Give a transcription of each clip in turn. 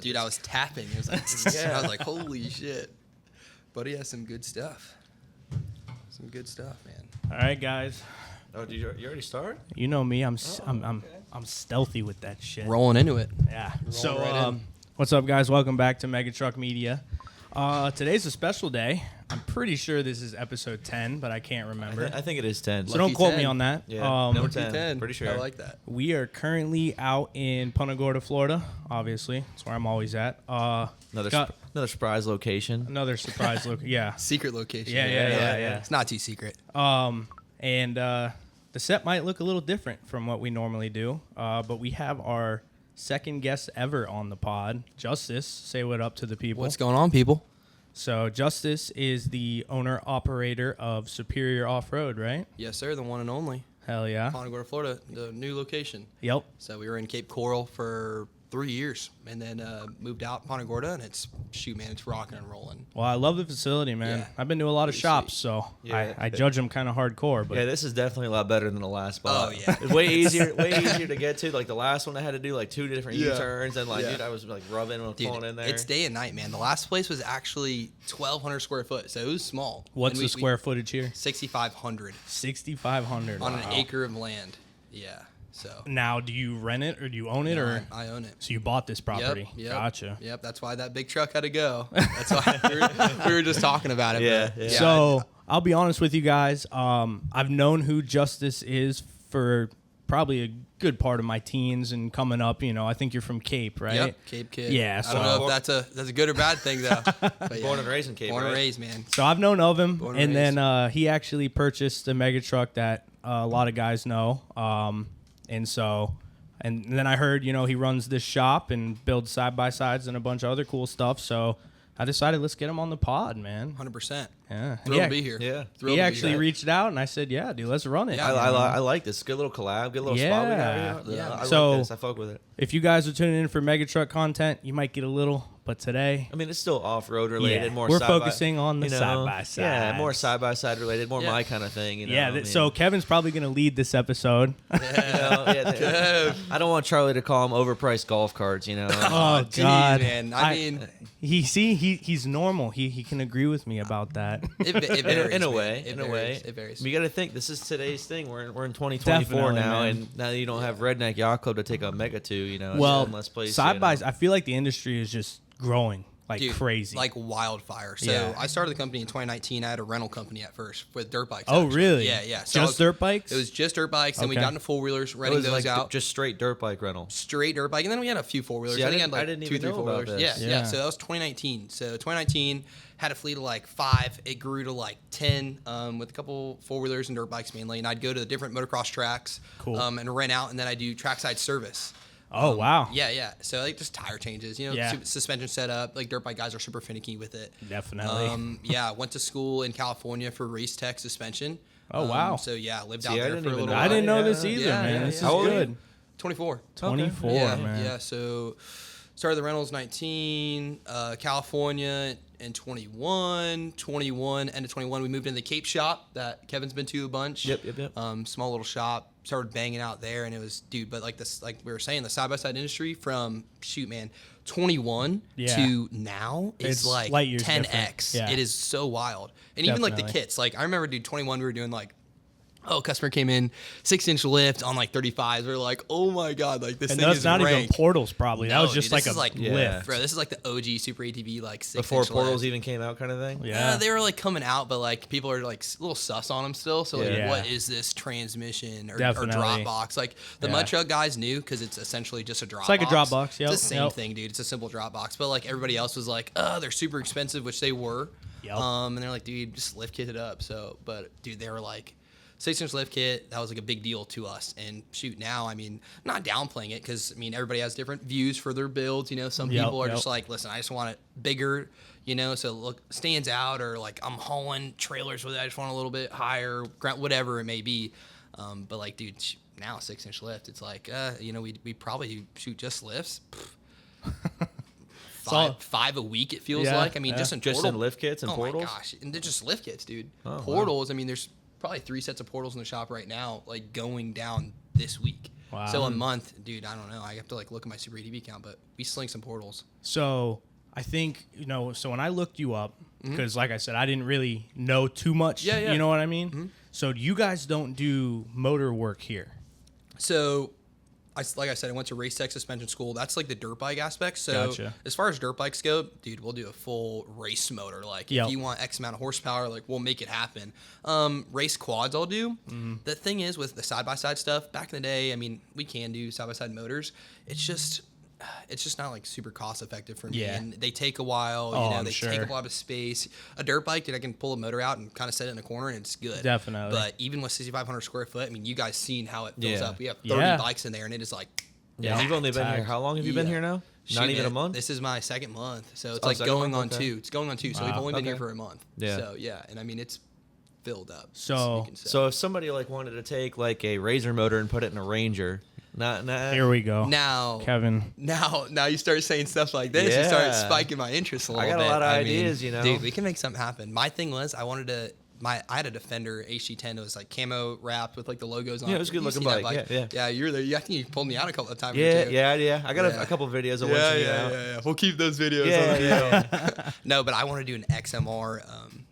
Dude, I was tapping. It was like, I was like, holy shit. Buddy has some good stuff. Some good stuff, man. All right, guys. Oh, did you already start? You know me. I'm stealthy with that shit. Rolling into it. Yeah. Rolling So, right in. what's up, guys? Welcome back to Mega Truck Media. Today's a special day. I'm pretty sure this is episode 10, but I can't remember. I think it is 10. So don't quote me 10. on that. Yeah, number Lucky 10. Pretty sure. I like that. We are currently out in Punta Gorda, Florida. Obviously, that's where I'm always at. Another surprise location. Another surprise look. Yeah. Secret location. Yeah. It's not too secret. And the set might look a little different from what we normally do, but we have our second guest ever on the pod, Justice. Say what up to the people. What's going on, people? So Justice is the owner-operator of Superior Offroad, right? Yes, sir. The one and only. Hell yeah. Punta Gorda, Florida, the new location. Yep. So we were in Cape Coral for 3 years and then moved out Punta Gorda, and it's rocking and rolling. Well, I love the facility, man. Yeah. I've been to a lot of Pretty shops, sweet. so Yeah. I judge them kind of hardcore. But Yeah, this is definitely a lot better than the last spot. Oh, yeah. It's way easier to get to. Like the last one, I had to do like 2 different Yeah. U-turns, and like, Yeah. dude, I was like rubbing and Dude, pulling in there. it's day and night, man. The last place was actually 1,200 square foot, so it was small. what's And the square footage here? 6,500 6,500 on an acre of land. Yeah. So Now, do you rent it or do you own it, or I own it. so you bought this property? Yep. Gotcha. Yep. That's why that big truck had to go. That's why we were just talking about it. Yeah, but yeah. So I'll be honest with you guys. I've known who Justice is for probably a good part of my teens and coming up. You know, I think you're from Cape, right? Yep. Cape Kid. Yeah, I don't so- know if that's a good or bad thing though. But yeah. Born and raised in Cape, Born and right? raised, man. So I've known of him, Born and and then he actually purchased a mega truck that a lot of guys know. And then I heard, you know, he runs this shop and builds side-by-sides and a bunch of other cool stuff. So I decided, let's get him on the pod, man. 100%. Yeah. Thrilled to be here. Yeah. Thrilled to He be actually here. reached out, and I said, yeah, dude, let's run it. Yeah. I like this. Good little collab. Good little spot we got here. Yeah. I So- like this. I fuck with it. If you guys are tuning in for mega truck content, you might get a little, but today, I mean, it's still off-road related. Yeah, More we're side-by- focusing on the you know, side-by-sides. Yeah, more side-by-side related. More Yeah. my kind of thing. You know? yeah. I mean, So Kevin's probably going to lead this episode. you know, I don't want Charlie to call them overpriced golf carts. You know. Oh, Geez, God. man. I mean, He's normal. He can agree with me about that. it varies, in a man. way, It in a varies. way, It varies. You got to think this is today's thing. We're in 2024 Definitely, now, man. and now you don't have Redneck Yacht Club to take a mega to. You know, Well, less place. side you by know. I feel like the industry is just growing like Dude, crazy. like wildfire. So Yeah. I started the company in 2019. I had a rental company at first with dirt bikes. Oh, actually. really? Yeah. So Just dirt bikes? It was just dirt bikes, and we Okay. got into four wheelers, It renting was those like out. just straight dirt bike rental. Straight dirt bike, and then we had a few four wheelers. See, I I think didn't- I had I didn't like 2, even 3 know about four wheelers. this. Yeah. Yeah. So that was 2019. So 2019 had a fleet of like 5. It grew to like 10 with a couple four wheelers and dirt bikes mainly. And I'd go to the different motocross tracks Cool. and rent out, and then I do trackside service. oh wow. Yeah. So like just tire changes, Yeah. suspension setup. Like dirt bike guys are super finicky with it. Definitely. Yeah, went to school in California for race tech suspension. Oh, wow. So yeah, lived See, out I there didn't for a even little know while. I didn't know Yeah. this either, Yeah, man. yeah, This yeah. is How old are you? good. 24. 24, Yeah, man. yeah. So started the rentals 19, California in 21, end of 21. We moved into the Cape shop that Kevin's been to a bunch. Yep. Small little shop. Started banging out there, and it was, dude. But like this, like we were saying, the side by side industry from 21 Yeah. to now is It's like light years 10x. different. Yeah. It is so wild, and even like the Definitely. kits. Like I remember, dude, 21. We were doing like. Oh, customer came in 6-inch lift on like 35s. We are like, oh my god, like this And thing that's is not even rank. portals, probably. That No, was just dude, like this a is like lift. Bro, this is like the OG Super ATV, like 6-inch Before portals lift. even came out, kind of thing. Yeah. They were like coming out, but like people are like a little sus on them still. So like, Yeah. what is this transmission or Definitely. drop box? Like the Yeah. mud truck guys knew because it's essentially just a drop. It's like a drop box, yep, It's the same yep. thing, dude. It's a simple drop box. But like everybody else was like, oh, they're super expensive, which they were. Yep. And they're like, dude, just lift kit it up. So, but dude, they were like. 6-inch lift kit, that was like a big deal to us. And shoot, now, I mean, I'm not downplaying it because, I mean, everybody has different views for their builds. You know, some Yep, people are yep. just like, listen, I just want it bigger, you know, so look, stands out, or like I'm hauling trailers with it. I just want a little bit higher, whatever it may be. But like, dude, now a 6-inch lift, it's like, you know, we probably shoot just lifts. Five a week, it feels Yeah, like. I mean, yeah. just in Just in lift kits and portals? Oh my gosh, and they're just lift kits, dude. Oh, Portals. I mean, there's probably 3 sets of portals in the shop right now, like going down this week. Wow. So a month, dude, I don't know. I have to like look at my Super ATV count, but we sling some portals. So I think, so when I looked you up, because like I said, I didn't really know too much. Yeah, yeah. You know what I mean? So you guys don't do motor work here. So, like I said, I went to race tech suspension school. That's like the dirt bike aspect. So Gotcha. as far as dirt bikes go, dude, we'll do a full race motor. Like Yep. if you want X amount of horsepower, like we'll make it happen. Race quads I'll do. The thing is with the side-by-side stuff, back in the day, I mean, we can do side-by-side motors. It's just not like super cost effective for me. Yeah. And they take a while, I'm they sure. take up a lot of space. A dirt bike, dude, I can pull a motor out and kind of set it in a corner and it's good. Definitely. But even with 6,500 square foot, I mean, you guys seen how it fills Yeah. up. We have 30 Yeah. bikes in there and it is like, Yeah, you've only been here. Tagged. How long have you been Yeah. here now? shoot, Not even a man, month? This is my second month. So it's Oh, like second going month, on okay. 2. It's going on 2. So we've Wow. only been here Okay. for a month. Yeah. So yeah. And I mean, it's filled up. So- you can say. So if somebody like wanted to take like a Razor motor and put it in a Ranger, not Here we go. now, Kevin. Now you start saying stuff like this. You start Yeah. spiking my interest a little I bit. got a lot of I mean, ideas, you know? Dude, we can make something happen. My thing was I had a Defender HG10 that was like camo wrapped with like the logos on it. Yeah, it was a good You've looking seen that bike. Yeah. Yeah, you were there. I think you pulled me out a couple of times. Yeah, too. yeah. I got Yeah. a couple videos of Yeah, once yeah. We'll keep those videos. Yeah, on the yeah. No, but I want to do an XMR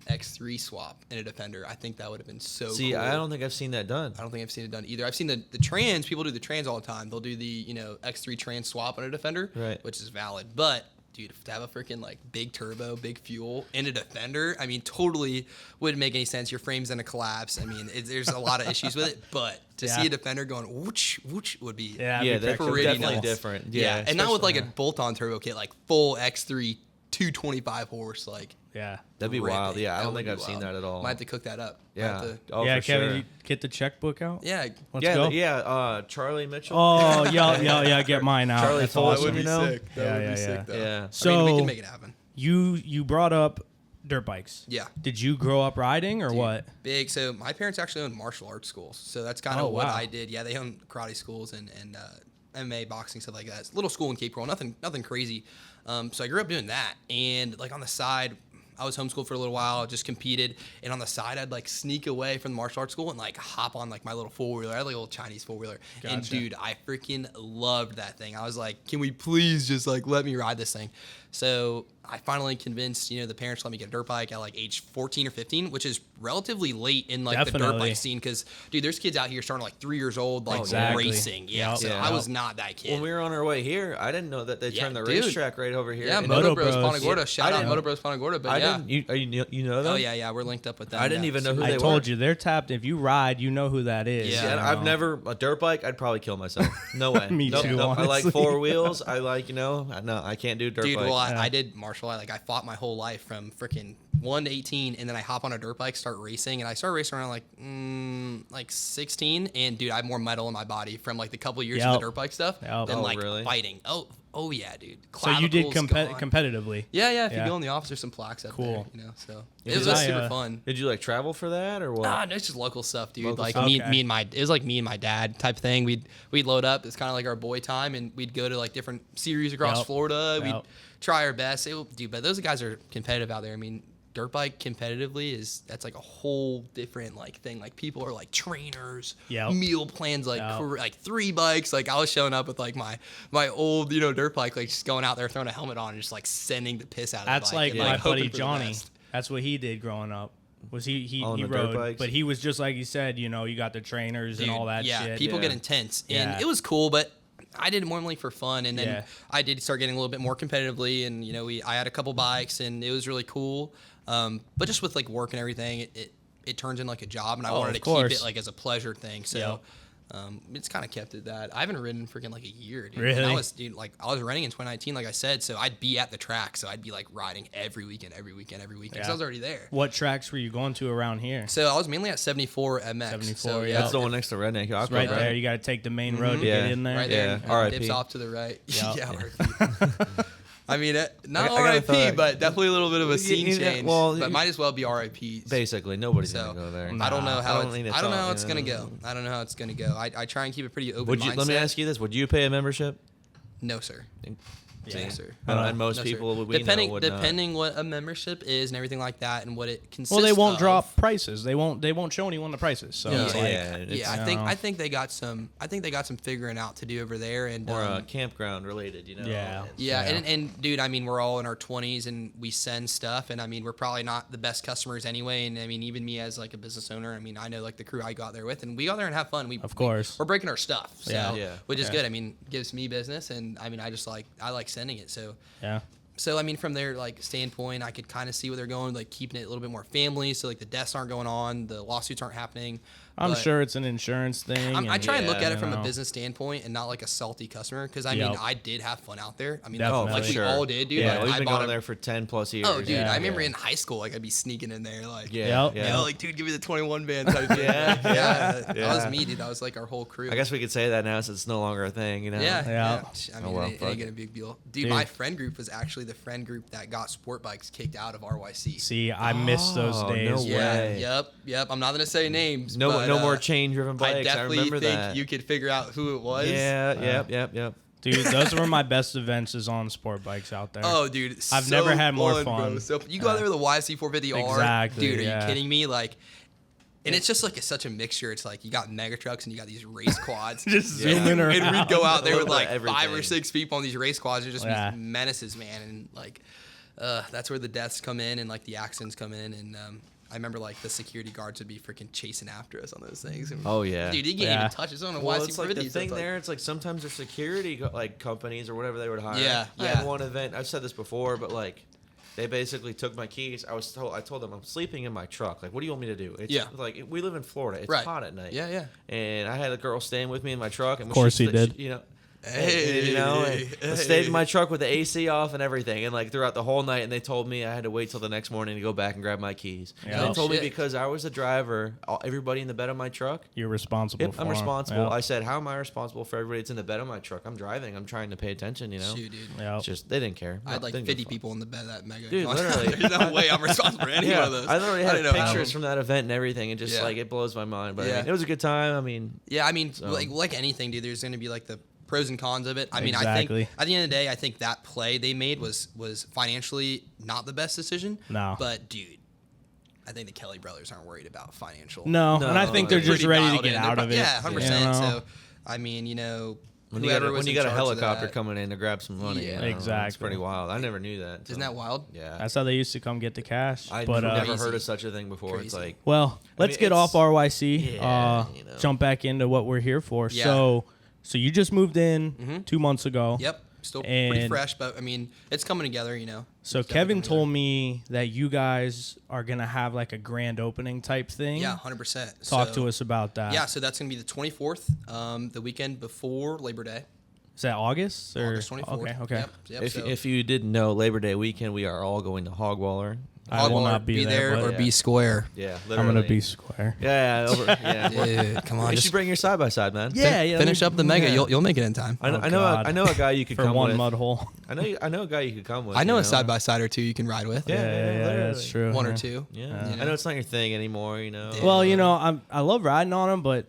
X3 swap in a Defender. I think that would have been so See, cool. I don't think I've seen that done. I don't think I've seen it done either. I've seen the trans. People do the trans all the time. They'll do the X3 trans swap on a Defender, Right. which is valid. But dude, to have a freaking like big turbo, big fuel in a Defender, I mean, totally wouldn't make any sense. Your frame's gonna collapse. I mean, there's a lot of issues with it. But to Yeah. see a Defender going whoosh whoosh would be Yeah, Yeah, that'd be that's pretty pretty definitely nice. different. yeah, and not with like a especially- bolt-on turbo kit, like full X3 225 horse, like. Yeah. That'd be wild. ripping. Yeah, I That don't would think be I've seen wild. that at all. Might have to cook that up. Might Yeah. have to- Oh, yeah, for Kevin, sure. you get the checkbook out? yeah. Let's yeah, go. yeah. Charlie Mitchell. Oh, yeah, get mine out. Charlie That's Fulton, awesome. you know? That Yeah, would yeah, be sick, though. Yeah. So I mean, we can make it happen. you brought up dirt bikes. Yeah. Did you grow up riding or Dude, what? Big. So my parents actually owned martial arts schools. So that's kind of Oh, what wow. I did. Yeah, they owned karate schools and MMA, boxing, stuff like that. It's a little school in Cape Coral, nothing crazy. So I grew up doing that. And like on the side, I was homeschooled for a little while, just competed. And on the side, I'd like sneak away from the martial arts school and like hop on like my little 4-wheeler. I had like a little Chinese 4-wheeler. And Gotcha. dude, I freaking loved that thing. I was like, can we please just like let me ride this thing? So I finally convinced, the parents to let me get a dirt bike at like age 14 or 15, which is relatively late in like the dirt Definitely. bike scene. Because dude, there's kids out here starting like 3 years old, like Exactly. racing. Yeah, Yep. so Yeah. I was not that kid. When we were on our way here, I didn't know that they Yeah, turned the dude. racetrack right over here. yeah, And Moto Moto Bros Bros. Ponte Gorda. Yeah, Shout I out didn't- Moto Bros Ponte Gorda. But I yeah. didn't. You know them? Oh yeah, we're linked up with them. I didn't yeah. even know who I they told were. you they're tapped. If you ride, you know who that is. Yeah. Yeah, you I've know. never a dirt bike. I'd probably kill myself. No way. Me Nope, too, nope. I like honestly. 4 wheels. I like no, I can't do dirt Dude, bike. well, Yeah. I did martial art. Like, I fought my whole life from freaking 1 to 18, and then I hop on a dirt bike, start racing, and I started racing around like 16. And dude, I have more metal in my body from like the couple years of Yep. the dirt bike stuff Yep. than Oh, like really? fighting. Oh yeah, dude. So you did Clavicles gone. competitively. Yeah. If you Yeah. go in the office, there's some plaques up Cool. there. So Yeah, it was 'cause I, super fun. Did you like travel for that or what? Nah, no, it's just local stuff, dude. Local like stuff. me, Okay. me and my, it was like me and my dad type thing. We'd load up. It's kind of like our boy time, and we'd go to like different series across Yep. Florida. We'd Yep. try our best. Dude, but those guys are competitive out there. I mean, dirt bike competitively that's like a whole different like thing. Like people are like trainers, Yep. meal plans, like Yep. like 3 bikes. Like I was showing up with like my old dirt bike, like just going out there throwing a helmet on and just like sending the piss out of That's the bike. like and, my hoping buddy for the Johnny. best. That's what he did growing up. Was he On the dirt rode, bikes? but he was just like you said. You got the trainers and Dude, all that yeah, shit. people Yeah. get intense, and Yeah. it was cool. But I did it normally for fun, and then Yeah. I did start getting a little bit more competitively, and I had a couple bikes, and it was really cool. But just with like work and everything, it turns into like a job, and I Oh, wanted of to keep course. it like as a pleasure thing. So. Yep. It's kind of kept at that. I haven't ridden freaking like a year, dude. Really? And I was running in 2019, like I said. So I'd be at the track, so I'd be like riding every weekend. Because Yeah. I was already there. What tracks were you going to around here? So I was mainly at 74 MX. 74, so, yeah. That's the one next to Redneck. It's right there. You got to take the main road to Yeah. get in there. Right there. Yeah, and R.I.P. dips off to the right. Yep. Yeah, R.I.P. I mean, not I gotta R.I.P., throw but definitely a little bit of a scene Yeah, change. well, but might as well be R.I.P. Basically, nobody's So gonna go there. Nah. I don't know how I don't think it's, it's I don't know all- how it's gonna yeah. go. I don't know how it's gonna go. I try and keep it pretty open. Would you? Let me mindset. ask you this: would you pay a membership? No, sir. Yes, sir. And most No, people sir. we depending know would not. depending what a membership is and everything like that and what it consists of. Well, they won't drop prices. They won't show anyone the prices. So Yeah, it's like, yeah. I think they got some figuring out to do over there and Or campground related, you know. Yeah. yeah, and dude, I mean, we're all in our 20s and we send stuff, and I mean, we're probably not the best customers anyway. And I mean, even me as like a business owner, I mean, I know like the crew I go out there with, and we go out there and have fun. Of course. we're breaking our stuff, so Yeah. which is good. I mean, gives me business, and I mean, I like sending it, so. Yeah. So I mean, from their like standpoint, I could kind of see where they're going, like keeping it a little bit more family, so like the deaths aren't going on, the lawsuits aren't happening. I'm But sure it's an insurance thing. I try and look at it you from know. a business standpoint and not like a salty customer, because I mean, Yep. I did have fun out there. I mean, Definitely. like we all did, dude. Yeah, Like, we've I been bought going a- there for 10+ years. Oh, dude, Yeah. I remember in high school, like I'd be sneaking in there, like, Yeah, Yep. yeah. you know, like, dude, give me the 21 band type thing. Yeah. That Yeah. was me, dude. That was like our whole crew. I guess we could say that now since it's no longer a thing, you know. Yeah, Yeah. yeah. I Oh, mean, well, it ain't fuck gonna it. be a big deal, dude. My friend group was actually the friend group that got sport bikes kicked out of RYC. See, I missed those Oh, days. no Yeah, way. yep. I'm not gonna say names. No, but, no more chain driven bikes. I I definitely remember think that. you could figure out who it was. Yeah, yep. Dude, those were my best events is on sport bikes out there. Oh, dude, I've so never had more bro. fun. So you go out there with a YC 450R, Exactly, dude. Are yeah. you kidding me? Like, and it's just like such a mixture. It's like you got mega trucks and you got these race quads. Just zooming around. And we'd go out there with Little like bit of 5 or everything. 6 people on these race quads. They're just Yeah. these menaces, man. And like, that's where the deaths come in and like the accidents come in. And I remember like the security guards would be freaking chasing after us on those things. And, Oh, yeah. dude, you can't Yeah. even touch us on a Well, YC it's like the 450. thing there. It's like sometimes there's security like companies or whatever they would hire. Yeah, I yeah. had one event. I've said this before, but like they basically took my keys. I told them I'm sleeping in my truck. Like, what do you want me to do? It's Yeah. like we live in Florida. It's Right. hot at night. Yeah. And I had a girl staying with me in my truck. And Of course she, he did. You know. Hey, you know, and I stayed in my hey. truck with the AC off and everything, and like throughout the whole night. And they told me I had to wait till the next morning to go back and grab my keys. Yeah. And they Oh, told me shit. because I was the driver, everybody in the bed of my truck. You're responsible Yep, for I'm 'em. responsible. Yep. I said, how am I responsible for everybody that's in the bed of my truck? I'm driving. I'm trying to pay attention, you know? Shoot, dude. Yep. It's just, they didn't care. I had like Didn't give a 50 fuck. people in the bed of that mega. Dude, literally. There's no way I'm responsible for any one of those. I literally had didn't know how. pictures from that event and everything, and just Yeah. like, it blows my mind. But I Yeah. mean, it was a good time. I mean, Yeah, I mean, So- like anything, dude. There's going to be like the pros and cons of it. I mean, I Exactly. think at the end of the day, I think that play they made was financially not the best decision. No. But dude, I think the Kelly brothers aren't worried about financial. No, No, and I think they're they're just pretty ready to dialed get in. out They're of it. Yeah, 100%. You know? So, I mean, you know, when you got whoever was in a charge of helicopter that- coming in to grab some money, Yeah. you know, it's Exactly. pretty wild. I never knew that. Isn't that wild? Yeah. That's how they used to come get the cash. I'd but never Crazy. heard of such a thing before. It's Crazy. like, well, let's mean, get off it's- RYC. Yeah, you know. Jump back into what we're here for. Yeah. So you just moved in 2 months ago. Yep. Still pretty And- fresh, but I mean, it's coming together. You know. So It's definitely Kevin coming together. told me that you guys are gonna have like a grand opening type thing. Yeah, 100%. Talk to us about that. Yeah, so that's gonna be the 24th, the weekend before Labor Day. Is that August or August 24th. Okay. Yep, if, so if you didn't know, Labor Day weekend, we are all going to Hogwaller. I will Hogwaller, not be there, or but- be square. Yeah, I'm gonna be square. Yeah, yeah. Dude, come on, You just should bring your side by side, man. finish up the mega. yeah. You'll make it in time. I know, Oh, I know, God. I know a guy you could For come one with. mud hole. I know a guy you could come with. I know you a side by side or two you can ride with. Yeah, Yeah, literally. that's true. One yeah. or two. Yeah, You know? I know it's not your thing anymore. You know. Yeah. Well, you know, I love riding on them, but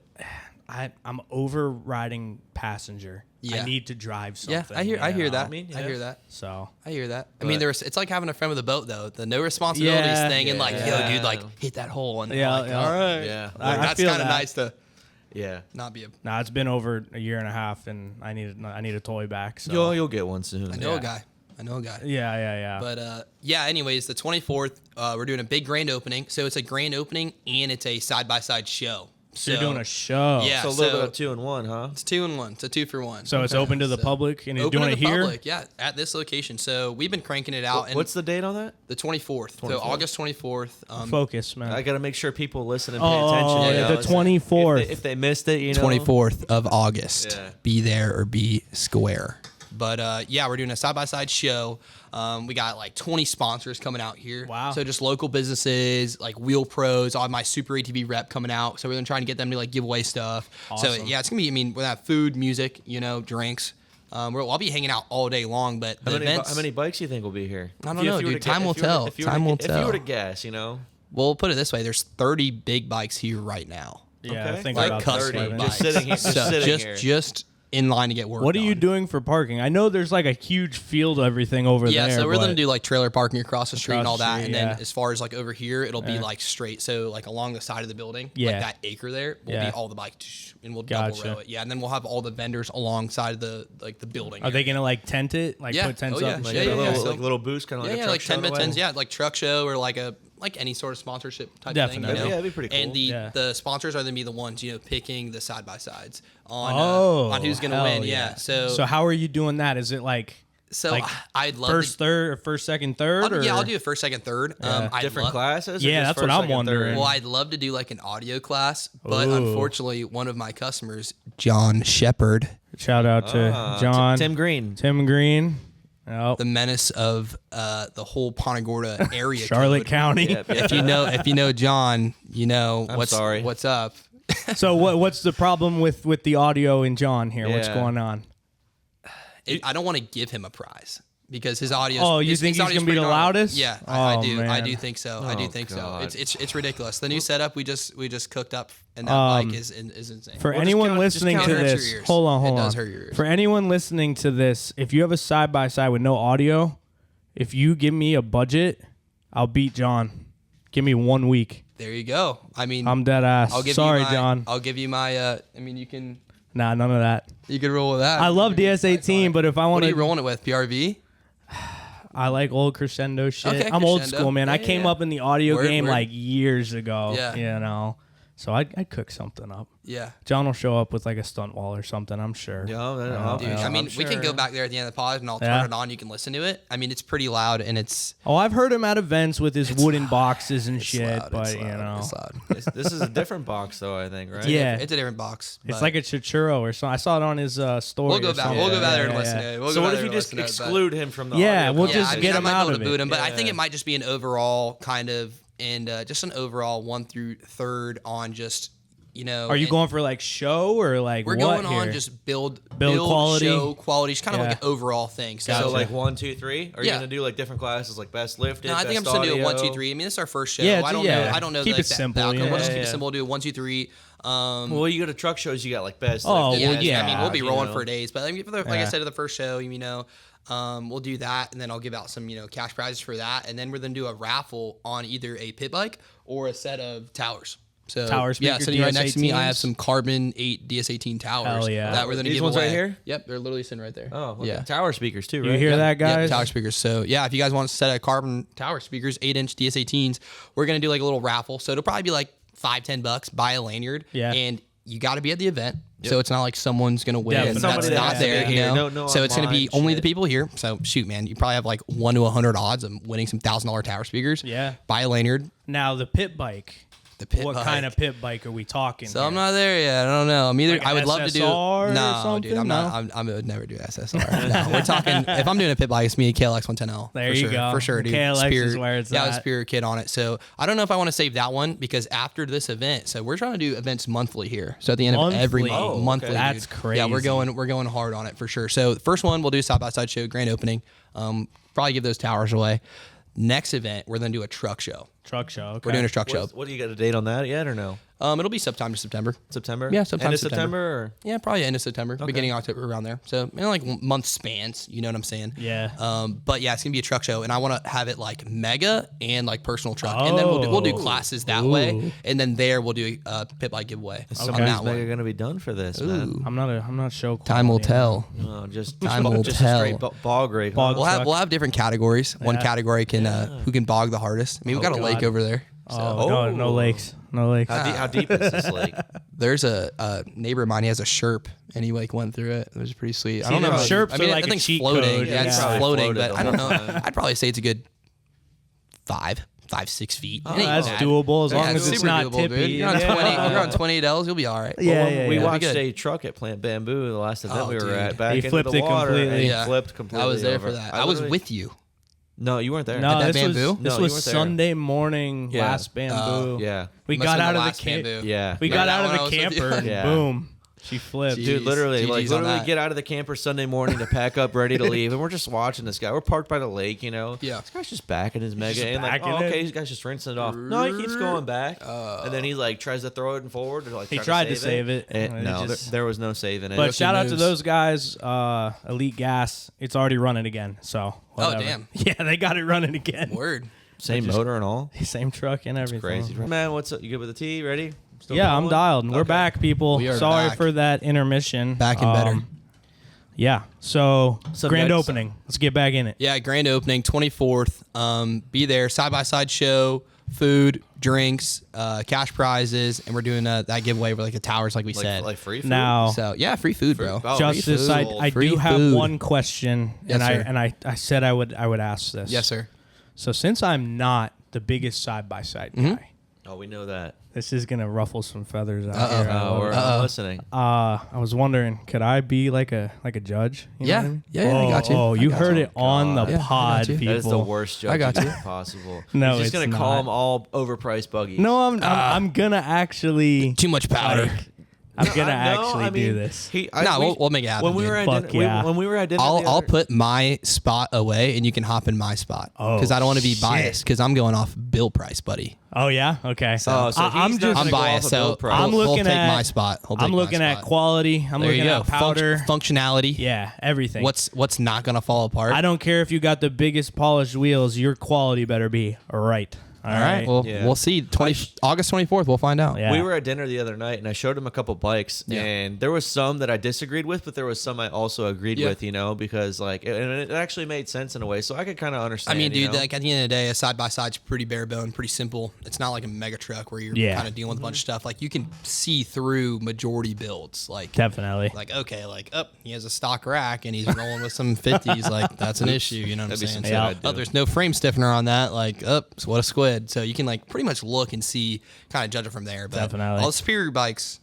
I'm over riding passenger. Yeah. I need to drive Yeah, something. I hear you that. know? mean, I yeah. hear that. So I hear that. I But- mean, it's like having a friend with a boat though. The no responsibilities Yeah. thing and like, yo, Yeah. dude, like hit that hole and Yeah, like, yeah. all right. Yeah. I That's feel kind of that. nice to Yeah. not be a. nah, it's been over a year and a half, and I need a toy back. So You'll get one soon. I know Yeah. a guy. I know a guy. yeah. But yeah, anyways, the 24th, we're doing a big grand opening. So it's a grand opening and it's a side by side show. So you're doing a show. Yeah. So a little so- bit of 2-in-1, huh? It's 2-in-1. It's a 2-for-1. So it's open to the So- public, and you're Open doing to it the here. public, yeah, at this location. So we've been cranking it out. And What's the date on that? the 24th? So 24th. August 24th. Focus, man. I got to make sure people listen and pay Oh, attention. you yeah, know? the 24th. If they missed it, you know. 24th of August. Yeah. Be there or be square. But yeah, we're doing a side by side show. We got like 20 sponsors coming out here. Wow. So just local businesses like Wheel Pros. I have my Super ATV rep coming out. So we're gonna try and get them to like give away stuff. So Awesome. yeah, it's gonna be. I mean, we'll have food, music, you know, drinks. I'll be hanging out all day long. But the events. How many bikes do you think will be here? I don't If you- know, if you were dude. to gu- Time will if you were to- tell. if you were to Time gu- will If you tell. were to guess, you know. Well, put it this way: there's 30 big bikes here right now. yeah, Okay. I think Like about custom 30. bikes. Just sitting here. Just So sitting here. just in line to get work. What are you doing for parking? I know there's like a huge field of everything over there. Yeah, so we're but gonna do like trailer parking across the street and all Across the that, street, and yeah. then as far as like over here, it'll be like straight. So like along the side of the building, Yeah. like that acre there will Yeah. be all the bike, and we'll double Gotcha. row it. Yeah, and then we'll have all the vendors alongside the building. Are they gonna like tent it? Like Yeah. put tents Oh, up yeah. and Like shit? a little, So- like little boost, kind of like yeah, a truck like 10 show by in a way. 10s, yeah, like truck show or like any sort of sponsorship type Definitely. thing. You know? Yeah, that'd be pretty And cool. the Yeah. the sponsors are gonna be the ones picking the side by sides on who's gonna hell win. Yeah. So how are you doing that? Is it like like I'd love first, to, third, or first, second, third? Or? yeah, I'll do a first, second, third. I'd Different love, classes? or Yeah, just that's what first, I'm second, wondering. third? Well, I'd love to do like an audio class, but Ooh. unfortunately, one of my customers, John Shepard, Shout out to John, Tim Green. Tim Green. Oh, the menace of the whole Punta Gorda area, Charlotte code. County. Yep, yep. If you know John, you know I'm what's sorry. what's up. So what's the problem with the audio in John here? What's Yeah. going on? I don't want to give him a prize because his audio. Oh, you think he's gonna be the loudest? Yeah, I Oh, do. I man. do think so. I do think God. so. It's ridiculous. The new setup we just cooked up, and that bike is insane. For Well, anyone just listening count to hurts your this, ears. hold on. It does hurt your ears. For anyone listening to this, if you have a side by side with no audio, if you give me a budget, I'll beat John. Give me 1 week. There you go. I mean, I'm dead ass. I'll give Sorry, you my, John. I'll give you my. I mean, you can Nah, none of that. roll with that. I love DS18, but if I What want are you to, rolling it with? PRV. I like old crescendo shit. Okay, I'm old crescendo. school, man. I Yeah, came yeah. up in the audio Word, game word. like years ago. Yeah. You know, so I'd cook something up. Yeah. John will show up with like a stunt wall or something. I'm sure. Yeah, I'll- Dude, yeah, I mean, I'm we can sure. go back there at the end of the pod, and I'll turn Yeah. it on. You can listen to it. I mean, it's pretty loud, and it's Oh, I've heard him at events with his wooden boxes and shit, loud, but it's you loud, know, it's loud. This is a different box, though, I think, right? Yeah. It's a different box. it's but like a churro or something. I saw it on his story. we'll go or back. something. We'll go back there and Yeah, listen yeah. to it. We'll So go what back if there you and just listen to it, but- exclude him from the Yeah, audio we'll content? just I get I him might out be able of to it. boot him, but I think Yeah. it might just be an overall kind of just an overall 1 through 3rd on just Are you going for like show or like We're what going on here? just build quality? show quality, just kind of Yeah. like an overall thing. So, So Gotcha. like 1, 2, 3? Are you Yeah. gonna do like different classes, like best lifted? no, I think I'm best just gonna do a 1, 2, audio? 3. I mean, this is our first show. Yeah, I don't yeah. know. I don't know. Keep like, it simple, the outcome. We'll just yeah, keep it yeah. simple. Do a 1, 2, 3. Well, you go to truck shows, you got like best. Oh, lifted, well, best yeah. I mean, we'll be you rolling know. for days, but I mean, like I Yeah. said, at the first show, we'll do that, and then I'll give out some, cash prizes for that, and then we're gonna do a raffle on either a pit bike or a set of towers. So Tower yeah, speaker sitting right next to me, I have DS18s? some Carbon 8 DS18 towers. Hell yeah. that we're gonna These give ones away. right here? Yep, they're literally sitting right there. Oh, okay. yeah. Tower speakers too, right? You hear that, Yep, guys? tower speakers. So yeah, if you guys want a set of Carbon tower speakers, 8-inch DS18s, we're gonna do like a little raffle. So it'll probably be like $5-10. Buy a lanyard. Yeah. And you got to be at the event. So it's not like someone's gonna win. Definitely. That's Somebody that not has to there. be You here. know? No So it's gonna be online only shit. the people here. So shoot, man, you probably have like 1 to 100 odds of winning some $1,000 tower speakers. Yeah. Buy a lanyard. Now the pit bike. The pit What bike. kind of pit bike are we talking? So here? I'm not there yet. I don't know. I'm either. Like I would love to do. SSR or No, something? dude. I'm No? not. I would never do SSR. No, we're talking. If I'm doing a pit bike, it's me a KLX 110L. There for you sure, go. For sure, dude. KLX is where it's yeah, at. Superior kit on it. So I don't know if I want to save that one because after this event, so we're trying to do events monthly here. So at the end of every Monthly? month, Oh, monthly. okay. That's dude. Yeah, we're crazy. going hard on it for sure. So the first one we'll do side by side show, grand opening. Probably give those towers away. Next event, we're gonna do a truck show. Truck show. Okay. We're doing a truck show. What do you got a date on that yet or no? It'll be sometime to September. September? Yeah, sometime End of September. September or? Yeah, probably end of September, beginning of October, around there. So like month spans, you know what I'm saying? Yeah. But yeah, it's gonna be a truck show, and I want to have it like mega and like personal truck, and then we'll do Oh. classes that Ooh. way, and then there we'll do a pit bike giveaway on Somebody's that mega one. gonna be done for this, man. Ooh. I'm not show. Time will quality. tell. Oh, just Time will just tell. a straight bog rake. Bog- huh? truck. We'll have different categories. One Yeah. category can who can bog the hardest. I mean, we got a lake God. over there. So Oh, no Oh. lakes. No lakes. How deep is this lake? there's a neighbor of mine. He has a Sherp, and he like went through it. It was pretty sweet. I don't know. the Sherps I mean, are like I a think cheat floating. code. Yeah, it's Yeah. Probably floating, floated but the I don't whole know. time. I'd probably say it's a good 5-6 feet. It ain't That's bad. doable as long Yeah, as it's super not doable, dude. tippy. You're on Yeah. 20. You're on 20 Ls. You'll be all right. Yeah, Well, yeah, we yeah. watched Good. a truck at Plant Bamboo the last event Oh, we were dude. at. Back He into flipped the it water, and completely. he Yeah. flipped completely. I was there over. for that. I was literally- with you. No, you weren't there. No, that this was bamboo? this No, you was weren't there. Sunday morning. Yeah. Last bamboo. Yeah. We Must got have out been of last the camp. bamboo. Yeah. We Yeah, got that out of one I the was with you. camper and Yeah. boom. She flipped. Jeez. Dude, literally, GG's on that. get out of the camper Sunday morning to pack up, ready to leave, and we're just watching this guy. We're parked by the lake, you know. Yeah. This guy's just backing his Mega, just and like, backing oh, okay, it. this guy's just rinsing it off. No, he keeps going back, and then he like tries to throw it forward. To, like, He try tried to save it. And, no, just- there was no saving it. But shout out to moves. those guys, Elite Gas. It's already running again. So whatever. damn. Yeah, they got it running again. Word. Same motor and all. Same truck and everything. Crazy, man. What's up? You good with the tea? Ready? Still Yeah, I'm going? dialed. We're Okay. back, people. We are Sorry back. for that intermission. Back and better. Yeah. So So grand guys- opening. Let's get back in it. Yeah, grand opening, 24th. Be there, side-by-side show, food, drinks, cash prizes, and we're doing that giveaway for like the towers, like we said. Like free food? Now, So yeah, free food, bro. Oh, Justice, free I, food. I Free do have food. one question, Yes, sir. and I said I would ask this. Yes, sir. So since I'm not the biggest side by side guy, Oh, we know that. this is gonna ruffle some feathers out Uh-oh. here. I Oh, love we're it. I'm listening. I was wondering, could I be like a judge? You know Yeah. what I mean? Yeah, I got you. Oh, I you got heard you. it on the God. Yeah, I got pod, you. people. That is the worst I got judging you. possible. No, He's just it's gonna call not. them all overpriced buggies. No, I'm gonna actually. Too much powder. like, I'm gonna No, actually I mean, do this. We'll make it happen. When we dude. were at Fuck dinner, yeah. when we were at dinner, I'll put my spot away, and you can hop in my spot Oh, because I don't want to be shit. biased because I'm going off bill price, buddy. Oh yeah, okay. Oh, so I'm he's not just gonna I'm go off biased, a bill so price. I'm he'll looking take at my spot. He'll take I'm my looking at spot. quality. I'm There you looking go. at powder. Functionality. Yeah, everything. What's not gonna fall apart? I don't care if you got the biggest polished wheels. Your quality better be right. All right. Well, Yeah. we'll see. August 24th. We'll find out. Yeah. We were at dinner the other night, and I showed him a couple bikes, Yeah. and there was some that I disagreed with, but there was some I also agreed Yeah. with, you know, because like it actually made sense in a way, so I could kind of I understand. mean, you dude, know? like at the end of the day, a side by side's pretty bare bone, pretty simple. It's not like a mega truck where you're Yeah. kind of dealing with a bunch of stuff. Like you can see through majority builds. Like Definitely. okay, he has a stock rack and he's rolling with some 50s. Like that's an issue. You know what I'm That'd be saying? something Yeah. I'd do. Oh, there's no frame stiffener on that. Like, so what a squid. So you can like pretty much look and see, kind of judge it from there. But Definitely. all the Superior bikes,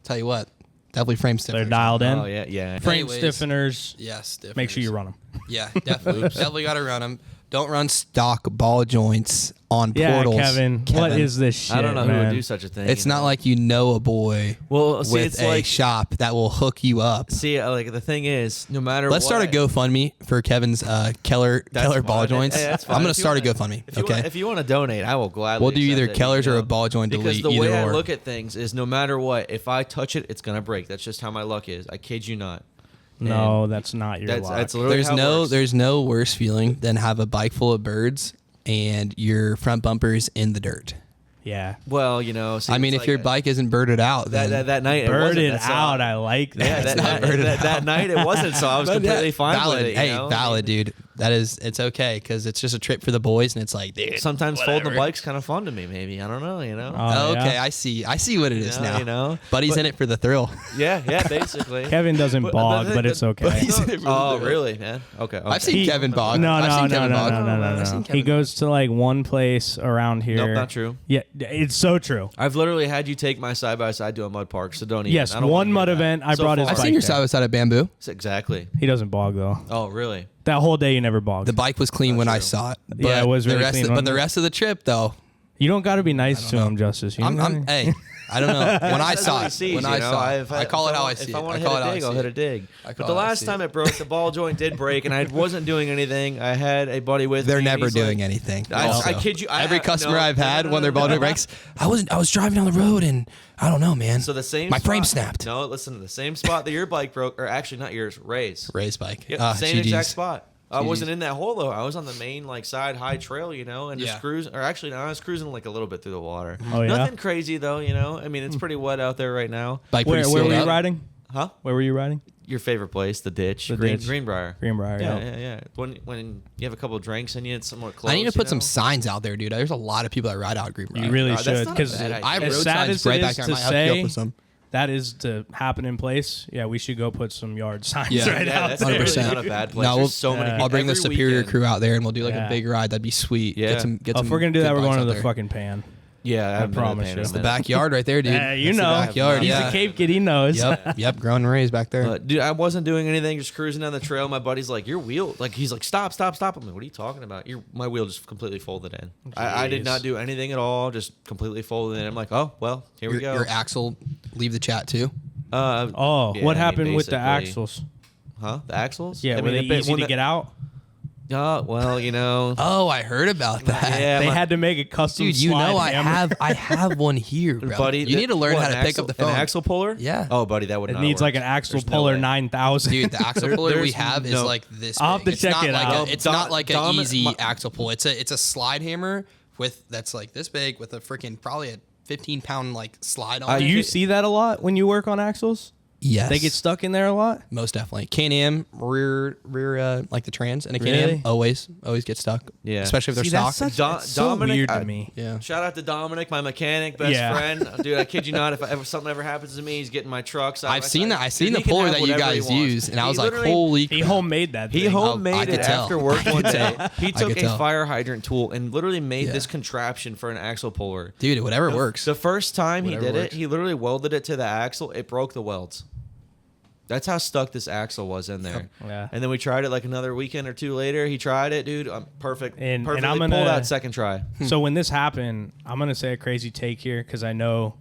tell you what, definitely frame stiffeners. They're dialed in. Oh yeah. Frame Anyways. stiffeners. Yes, stiffeners. Make sure you run them. Yeah, definitely, definitely got to run them. Don't run stock ball joints on Yeah, portals. Kevin. What is this shit? I don't know man? who would do such a thing. It's you not know? like you know a boy well, see, with it's a like shop that will hook you up. see, like the thing is, no matter. Let's start a GoFundMe for Kevin's Keller That's ball fine. joints. Hey, that's fine. I'm gonna If you start a wanna- GoFundMe. If you Okay, want, if you want to donate, I will gladly. we'll do accept either it, Kellers you or know? a ball joint Because delete. the Either way I or. look at things is, no matter what, if I touch it, it's gonna break. That's just how my luck is. I kid you not. No, And that's not your That's luck. that's literally there's how it no works. there's no worse feeling than have a bike full of birds and your front bumper's in the dirt. yeah. Well, you know. See, I mean, it's if your like bike isn't birded out, then that night it wasn't. Birded That's out. all. I like that. Yeah, not birded that night it wasn't. So I was But completely fine valid. with it. You Hey, know? valid, dude. It's okay because it's just a trip for the boys, and it's like, dude. Sometimes folding whatever. the bike's kind of fun to me. Maybe I don't know. You know. Oh, okay, yeah? I see what it is Yeah, now. you know. Buddy's But- in it for the thrill. Yeah, basically. Kevin doesn't But- bog, but- but it's okay. but he's in it for the Oh, thrill. really, man? Okay. I've seen Kevin bog. No, I've no, seen no, Kevin no, bog. no, no, no, I've seen no. Kevin He goes to like one place around here. Nope, not true. Yeah, it's so true. I've literally had you take my side by side to a mud park, so don't even. Yes, I don't one wanna mud hear that. event, I So brought his far. I've bike seen your there. side by side of bamboo. Exactly. He doesn't bog though. Oh, really? That whole day you never bogged. The bike was clean Not when I true. saw it. But Yeah, it was really the rest clean, But wasn't the it? rest of the trip, though, You don't got to be nice to him, Justice. You I'm know? hey, I don't know. When I That's saw what he it, sees, when you I know? saw If it, I call it how I if see I it. want I to call hit it how a I dig, see I'll hit it. a dig. I But call the it how I last see time it. it broke, the ball joint did break, and I wasn't doing anything. I had a buddy with They're me. and never he's doing like- anything. I also. kid you. Every customer I've had when their ball joint breaks, I was driving down the road and I don't know, man. So the same. My frame spot- snapped. No, listen. The same spot that your bike broke, or actually not yours, Ray's. Raised bike. Yep, same GGs. exact spot. I GGs. wasn't in that hole though. I was on the main like side high trail, you know, and Yeah. just cruising. Or actually, no, I was cruising like a little bit through the water. Oh, yeah? Nothing crazy though, you know. I mean, it's pretty wet out there right now. Bike pretty Where sealed were you up. riding? Huh? Where were you riding? Your favorite place, the ditch, The ditch. Greenbrier. Greenbrier. Yeah, Yeah. yeah. When you have a couple of drinks and you, it's somewhat close. I need to put you some know? signs out there, dude. There's a lot of people that ride out Greenbrier. You really that's should, not a because bad idea. I have as road sad signs as right it back is there. I to might hook you up say with some. that is to happen in place. Yeah, we should go put some yard signs Yeah. right Yeah, out that's there. really 100%. not a bad place. No, There's so many. yeah. people I'll bring the every Superior weekend. crew out there and we'll do like Yeah. a big ride. That'd be sweet. Yeah. Get some. Oh, if we're gonna do that, good we're going bikes to out the there. fucking pan. Yeah, I haven't been to promise Pan in you. a It's The minute. backyard right there, dude. Yeah, you That's the know. backyard. He's Yeah. a Cape kid. He knows. Yep. Grown and raised back there. But, dude, I wasn't doing anything, just cruising down the trail. My buddy's like, "Your wheel," like he's like, "Stop!" I'm like, "What are you talking about?" My wheel just completely folded in. I did Jeez. not do anything at all, just completely folded in. I'm like, "Oh well, here we go." Your axle, leave the chat too. Yeah, what I mean, happened with the basically- axles? Huh? The axles? Yeah, I were mean, they easy to get out? Well, you know. Oh, I heard about that. Yeah, They my- had to make a custom. Dude, you know slide hammer. I have one here, bro. buddy. You need to learn what, how to an pick up the phone. An axle puller? Yeah. Oh, buddy, that would It not needs work. like an axle There's no puller way. 9000. Dude, the axle puller we there's have is no- like this. I'll have big. to check it out. It's not like an easy my- axle pull. It's a slide hammer that's like this big with a freaking probably a 15-pound like slide on Do it. you see that a lot when you work on axles? Yes. They get stuck in there a lot. Most definitely. Can-Am rear like the trans and a Really? Can-Am always get stuck. Yeah. Especially if they're See, stock. that's Do- so Dominic, weird to I- me. Yeah. Shout out to Dominic, my mechanic, best Yeah. friend. Dude, I kid you not, if something ever happens to me, he's getting my truck. I've seen that. I Dude, seen the he can puller have that you whatever he guys wants. use, and I He was like, literally- holy He crap. homemade that. He thing. I homemade could it tell. after work I one could day. tell. He I took could a tell. fire hydrant tool and literally made Yeah. this contraption for an axle puller. Dude, whatever works. The first time he Whatever did works. it, he literally welded it to the axle. It broke the welds. That's how stuck this axle was in there. Yeah. And then we tried it like another weekend or two later. He tried it, dude. Perfect. And Perfectly I'm pulled gonna- out second try. So when this happened, I'm gonna say a crazy take here because I know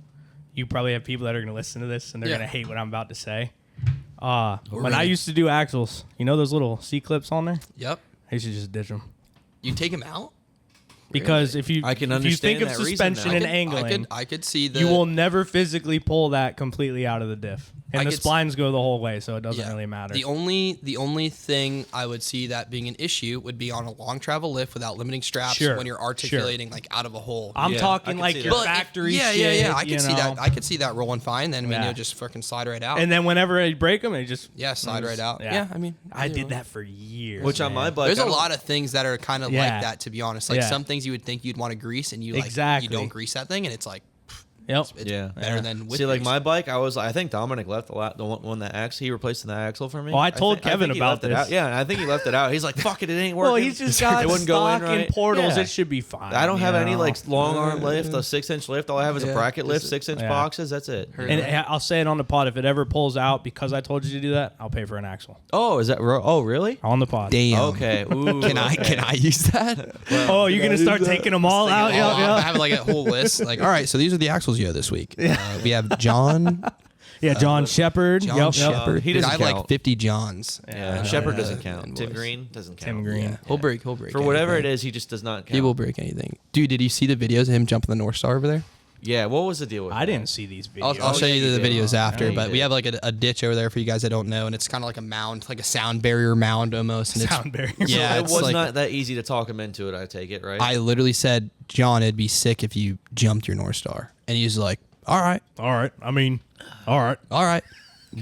you probably have people that are gonna listen to this and they're Yeah. gonna hate what I'm about to say. When I ready. used to do axles, you know those little C clips on there? Yep. I used to just ditch them You take him out? because if you I can if you think understand of that reason suspension now. and angling, I could see the. you will never physically pull that completely out of the diff, I and the could s- splines go the whole way, so it doesn't Yeah. really matter. The only thing I would see that being an issue would be on a long travel lift without limiting straps Sure, when you're articulating like out of a hole. I'm Yeah, I talking can like see your that. factory yeah, shit. yeah. I you could see know? that. I could see that rolling fine. Then I mean, Yeah. you'll just fucking slide right out. And then whenever I break them, it just slide right out. Yeah. Yeah, I mean, I you did know. that for years. Which on man. my bike, There's I a don't- lot of things that are kind of Yeah. like that, to be honest. Like Yeah. some things you would think you'd want to grease, and you like Exactly. you don't grease that thing, and it's like Yep. it's Yeah. better than with See, like grease. my bike, I think Dominic left the one that axle. He replaced the axle for me. Well, I told Kevin think he about left it this. out. Yeah, and I think he left it out. He's like, "Fuck it, it ain't working." Well, he's just got it wouldn't go in stock right. and portals. Yeah. It should be fine. I don't have you any know? like long arm lift, a 6-inch lift. All I have is a Yeah. bracket lift, Is it- 6-inch Yeah. boxes. That's it. And I'll say it on the pod. If it ever pulls out because I told you to do that, I'll pay for an axle Oh, is that? Oh, really? on the pod. Damn. Okay. Ooh, Can I use that? Oh, you're gonna start taking them all out? Oh, Yeah, I yeah. have like a whole list. Like, all right, so these are the axles you have this week. We have John Yeah, John Shepard. John Yep, yep. Shepard. He Dude, doesn't I have like count. 50 Johns. Yeah, Shepard doesn't count. Tim Green doesn't count. Tim Green. Yeah. He'll break. For whatever it is, he just does not count. He will break anything. Dude, did you see the videos of him jumping the North Star over there? Yeah. What was the deal with I that? didn't see these videos. I'll show yeah, you you the did. videos after, Yeah, you but we did. have like a ditch over there for you guys that don't know, and it's kind of like a mound, like a sound barrier mound almost. And Sound barrier. It's, yeah, it it's was like, not that easy to talk him into it. I take it, right? I literally said, John, it'd be sick if you jumped your North Star, and he's like, all right, All right. I mean, all right. all right,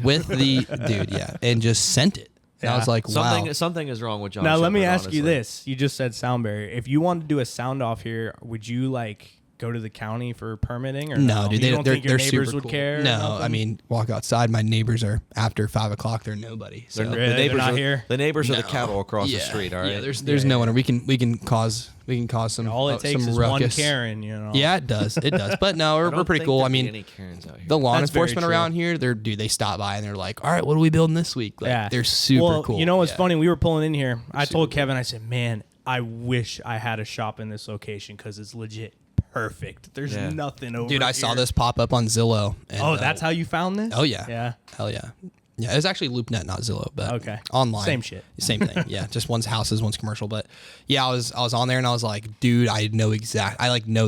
with the dude, yeah, and just sent it. And I Yeah. was like, wow. Something is wrong with John. Now let me Shepard, ask you honestly. this: you just said sound barrier. If you wanted to do a sound off here, would you like go to the county for permitting or No, dude, You they, don't they're think your they're neighbors super would cool. care? or No, nothing? I mean, walk outside. My neighbors are after 5 o'clock. They're nobody. So. Really? They're not are, here? The neighbors are the No. cattle across Yeah. the street. All right. Yeah, there's Yeah, no yeah. one. We can cause some all it takes some is ruckus. one Karen. You know. Yeah, it does. It does. But no, I we're don't pretty think cool. there'd I be mean, any Karens out here. the law That's very enforcement true. around here, they stop by and they're like, all right, what are we building this week? Like, Yeah. they're super well, cool. You know what's Yeah. funny? We were pulling in here. I told super Kevin, I said, man, I wish I had a shop in this location because it's legit perfect. There's Yeah. nothing over Dude, I here. saw this pop up on Zillow. And, Oh, that's how you found this? Oh yeah. Yeah. Hell yeah. Yeah, it was actually LoopNet, not Zillow, but Okay. online. Same shit. Same thing. Yeah, just one's houses, one's commercial. But yeah, I was on there and I was like, dude, I know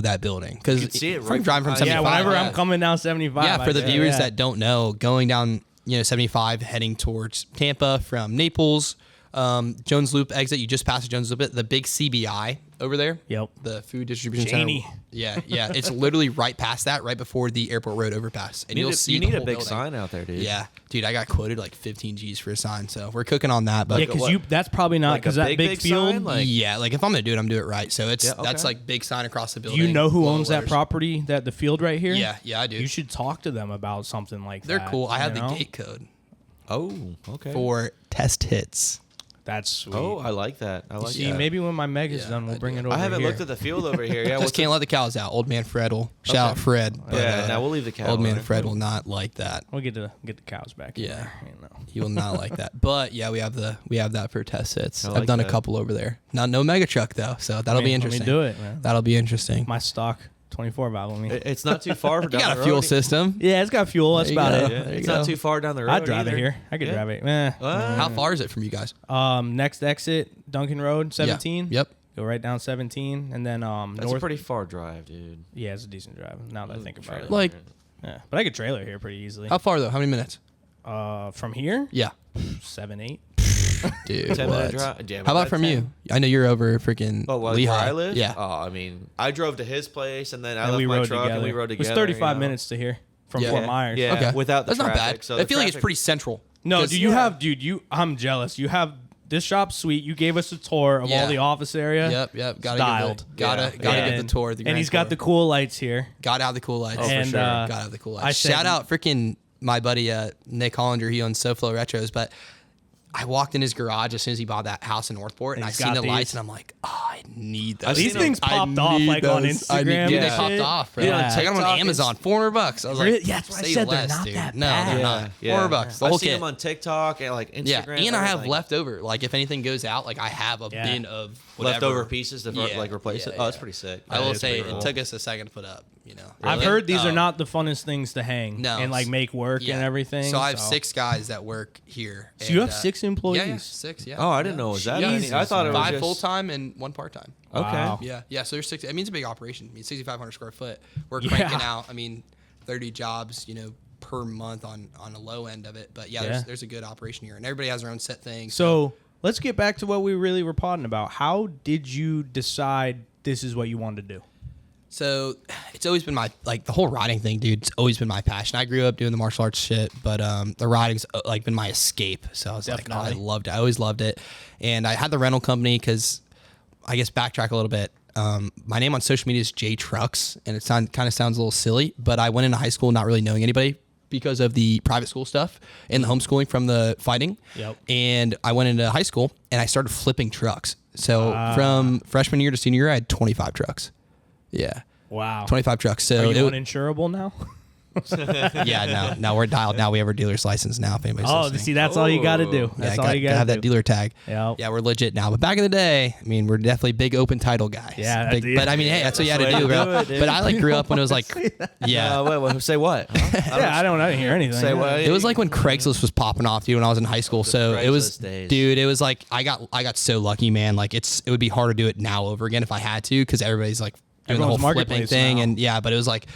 that building because You could see it from right driving from behind you. 75. Yeah, whenever yeah. I'm coming down 75. Yeah, for the I- viewers yeah. that don't know, going down 75, heading towards Tampa from Naples, Jones Loop exit. You just passed the Jones Loop, the big CBI over there. Yep. The food distribution Janie. center. Yeah. It's literally right past that, right before the airport road overpass, and you'll see you the need a whole big building. sign out there, dude. Yeah, dude, I got quoted like 15 G's for a sign, so we're cooking on that. But Yeah, because what? that's probably not Like a because that big big field. sign? Like- yeah, like if I'm gonna do it, I'm doing it right. So it's Yeah, okay. that's like big sign across the do building. you know who low owns that letters. property, the field right here? Yeah, I do. You should talk to them about something like They're that. cool. I have you the know? gate code Oh, okay. for test hits. That's sweet. Oh, I like that. I like See, that. maybe when my meg is Yeah, done, we'll I bring do. it over I haven't here. looked at the field over here. Yeah, Just what's can't let the cows out. Old man Fred will shout out Fred. But, Yeah, now we'll leave the cow Old man there. Fred will not like that. We'll get the cows back. in Yeah. there, you know. He will not like that. But yeah, we have that for test hits. I I've like done a that. couple over there. Not no mega truck though, so that'll be Let me interesting. do it, man. That'll be interesting. My stock 24 valve on me. It's not too far down You got the a fuel road. system. Yeah, it's got fuel. That's There you about go. it. Yeah, There you it's go. not too far down the road. I'd drive either. it here. I could Yeah. drive it. How far is it from you guys? Next exit, Duncan Road, 17. Yep. Go right down 17, and then That's north. a pretty far drive, dude. Yeah, it's a decent drive. Now that I think about it. Like, Yeah, but I could trailer here pretty easily. how far though? How many minutes? From here, Yeah. 7, 8. Dude, 10 what? minute drive. Yeah, How about from you? I know you're over freaking Oh, like Lehigh. where I live? Yeah. Oh, I mean, I drove to his place, and then I And left we my rode truck, together. and we rode It was together. 35 minutes to here from Yeah. Fort Myers. Yeah. Okay. without the That's not traffic, bad. so I the feel like it's traffic- pretty central. No, 'Cause- do you have, dude? I'm jealous. You have this shop's sweet. You gave us a tour of Yeah. all the office area. Yep. Gotta Dialed. give the, gotta Yeah. gotta give And- the tour. The and grand he's got tour. the cool lights here. Gotta have the cool lights. Oh, for and sure. uh, Gotta have the cool I lights. said- Shout out freaking my buddy Nick Hollander. He owns SoFlo Retros, but I walked in his garage as soon as he bought that house in Northport, and I he's seen got the these. lights, and I'm like, oh, I need those. These dude. things I popped off, need like, on those. I need- Instagram Dude, they and popped shit. off, bro. Yeah. I got them TikTok, on Amazon, $400. I was like, Really? Yeah, that's what I say said. They're less, not dude. that No, bad. they're not. $400. The whole I've seen kit. him on TikTok and like Instagram. Yeah, and I have everything. leftover. Like if anything goes out, like I have a Yeah. bin of whatever. leftover pieces to Yeah, like replace yeah, it. Oh, that's yeah. pretty sick. I will is say pretty it cool. took us a second to put up. You know, I've Really? heard these Oh. are not the funnest things to hang No. and like make work Yeah. and everything. So I have 6 guys that work here. So you and, have 6 employees? Yeah, 6. Yeah. Oh, I didn't know it was that Yeah. many. I thought it was 5 just full time and 1 part time. Okay. Wow. Yeah. So there's 6. I mean, it's a big operation. I mean, 6,500 square foot. We're Yeah. cranking out. I mean, 30 jobs. Per month on a low end of it. But yeah. There's a good operation here, and everybody has their own set thing. So let's get back to what we really were potting about. How did you decide this is what you wanted to do? So it's always been the whole riding thing, dude. It's always been my passion. I grew up doing the martial arts shit, but the riding's like been my escape. So I was like, oh, I Definitely. loved it. I always loved it. And I had the rental company because, I guess backtrack a little bit. My name on social media is J Trucks, and it kind of sounds a little silly, but I went into high school not really knowing anybody because of the private school stuff and the homeschooling from the fighting. Yep. And I went into high school and I started flipping trucks. So from freshman year to senior year, I had 25 trucks. Yeah. Wow. 25 trucks. So Are you it, uninsurable now? no, we're dialed now. We have our dealer's license now. If anybody's Oh, listening. see, that's all you got to do. Yeah, That's all you got gotta have to that do. dealer tag. Yep. Yeah, we're legit now. But back in the day, I mean, we're definitely big open title guys. Yeah, Big, that's- but I mean, hey, that's what you had That's to the do, way to bro. do it, dude. But I grew up when it was like, yeah. Wait, say what? Huh? Yeah, I didn't hear anything. Say what? It was like when Craigslist was popping off, dude, when I was in high school. So it was, Craigslist days. dude, it was like I got so lucky, man. Like it would be hard to do it now over again if I had to, because everybody's like doing Everyone's the whole flipping marketplace thing, now. and yeah, but it was like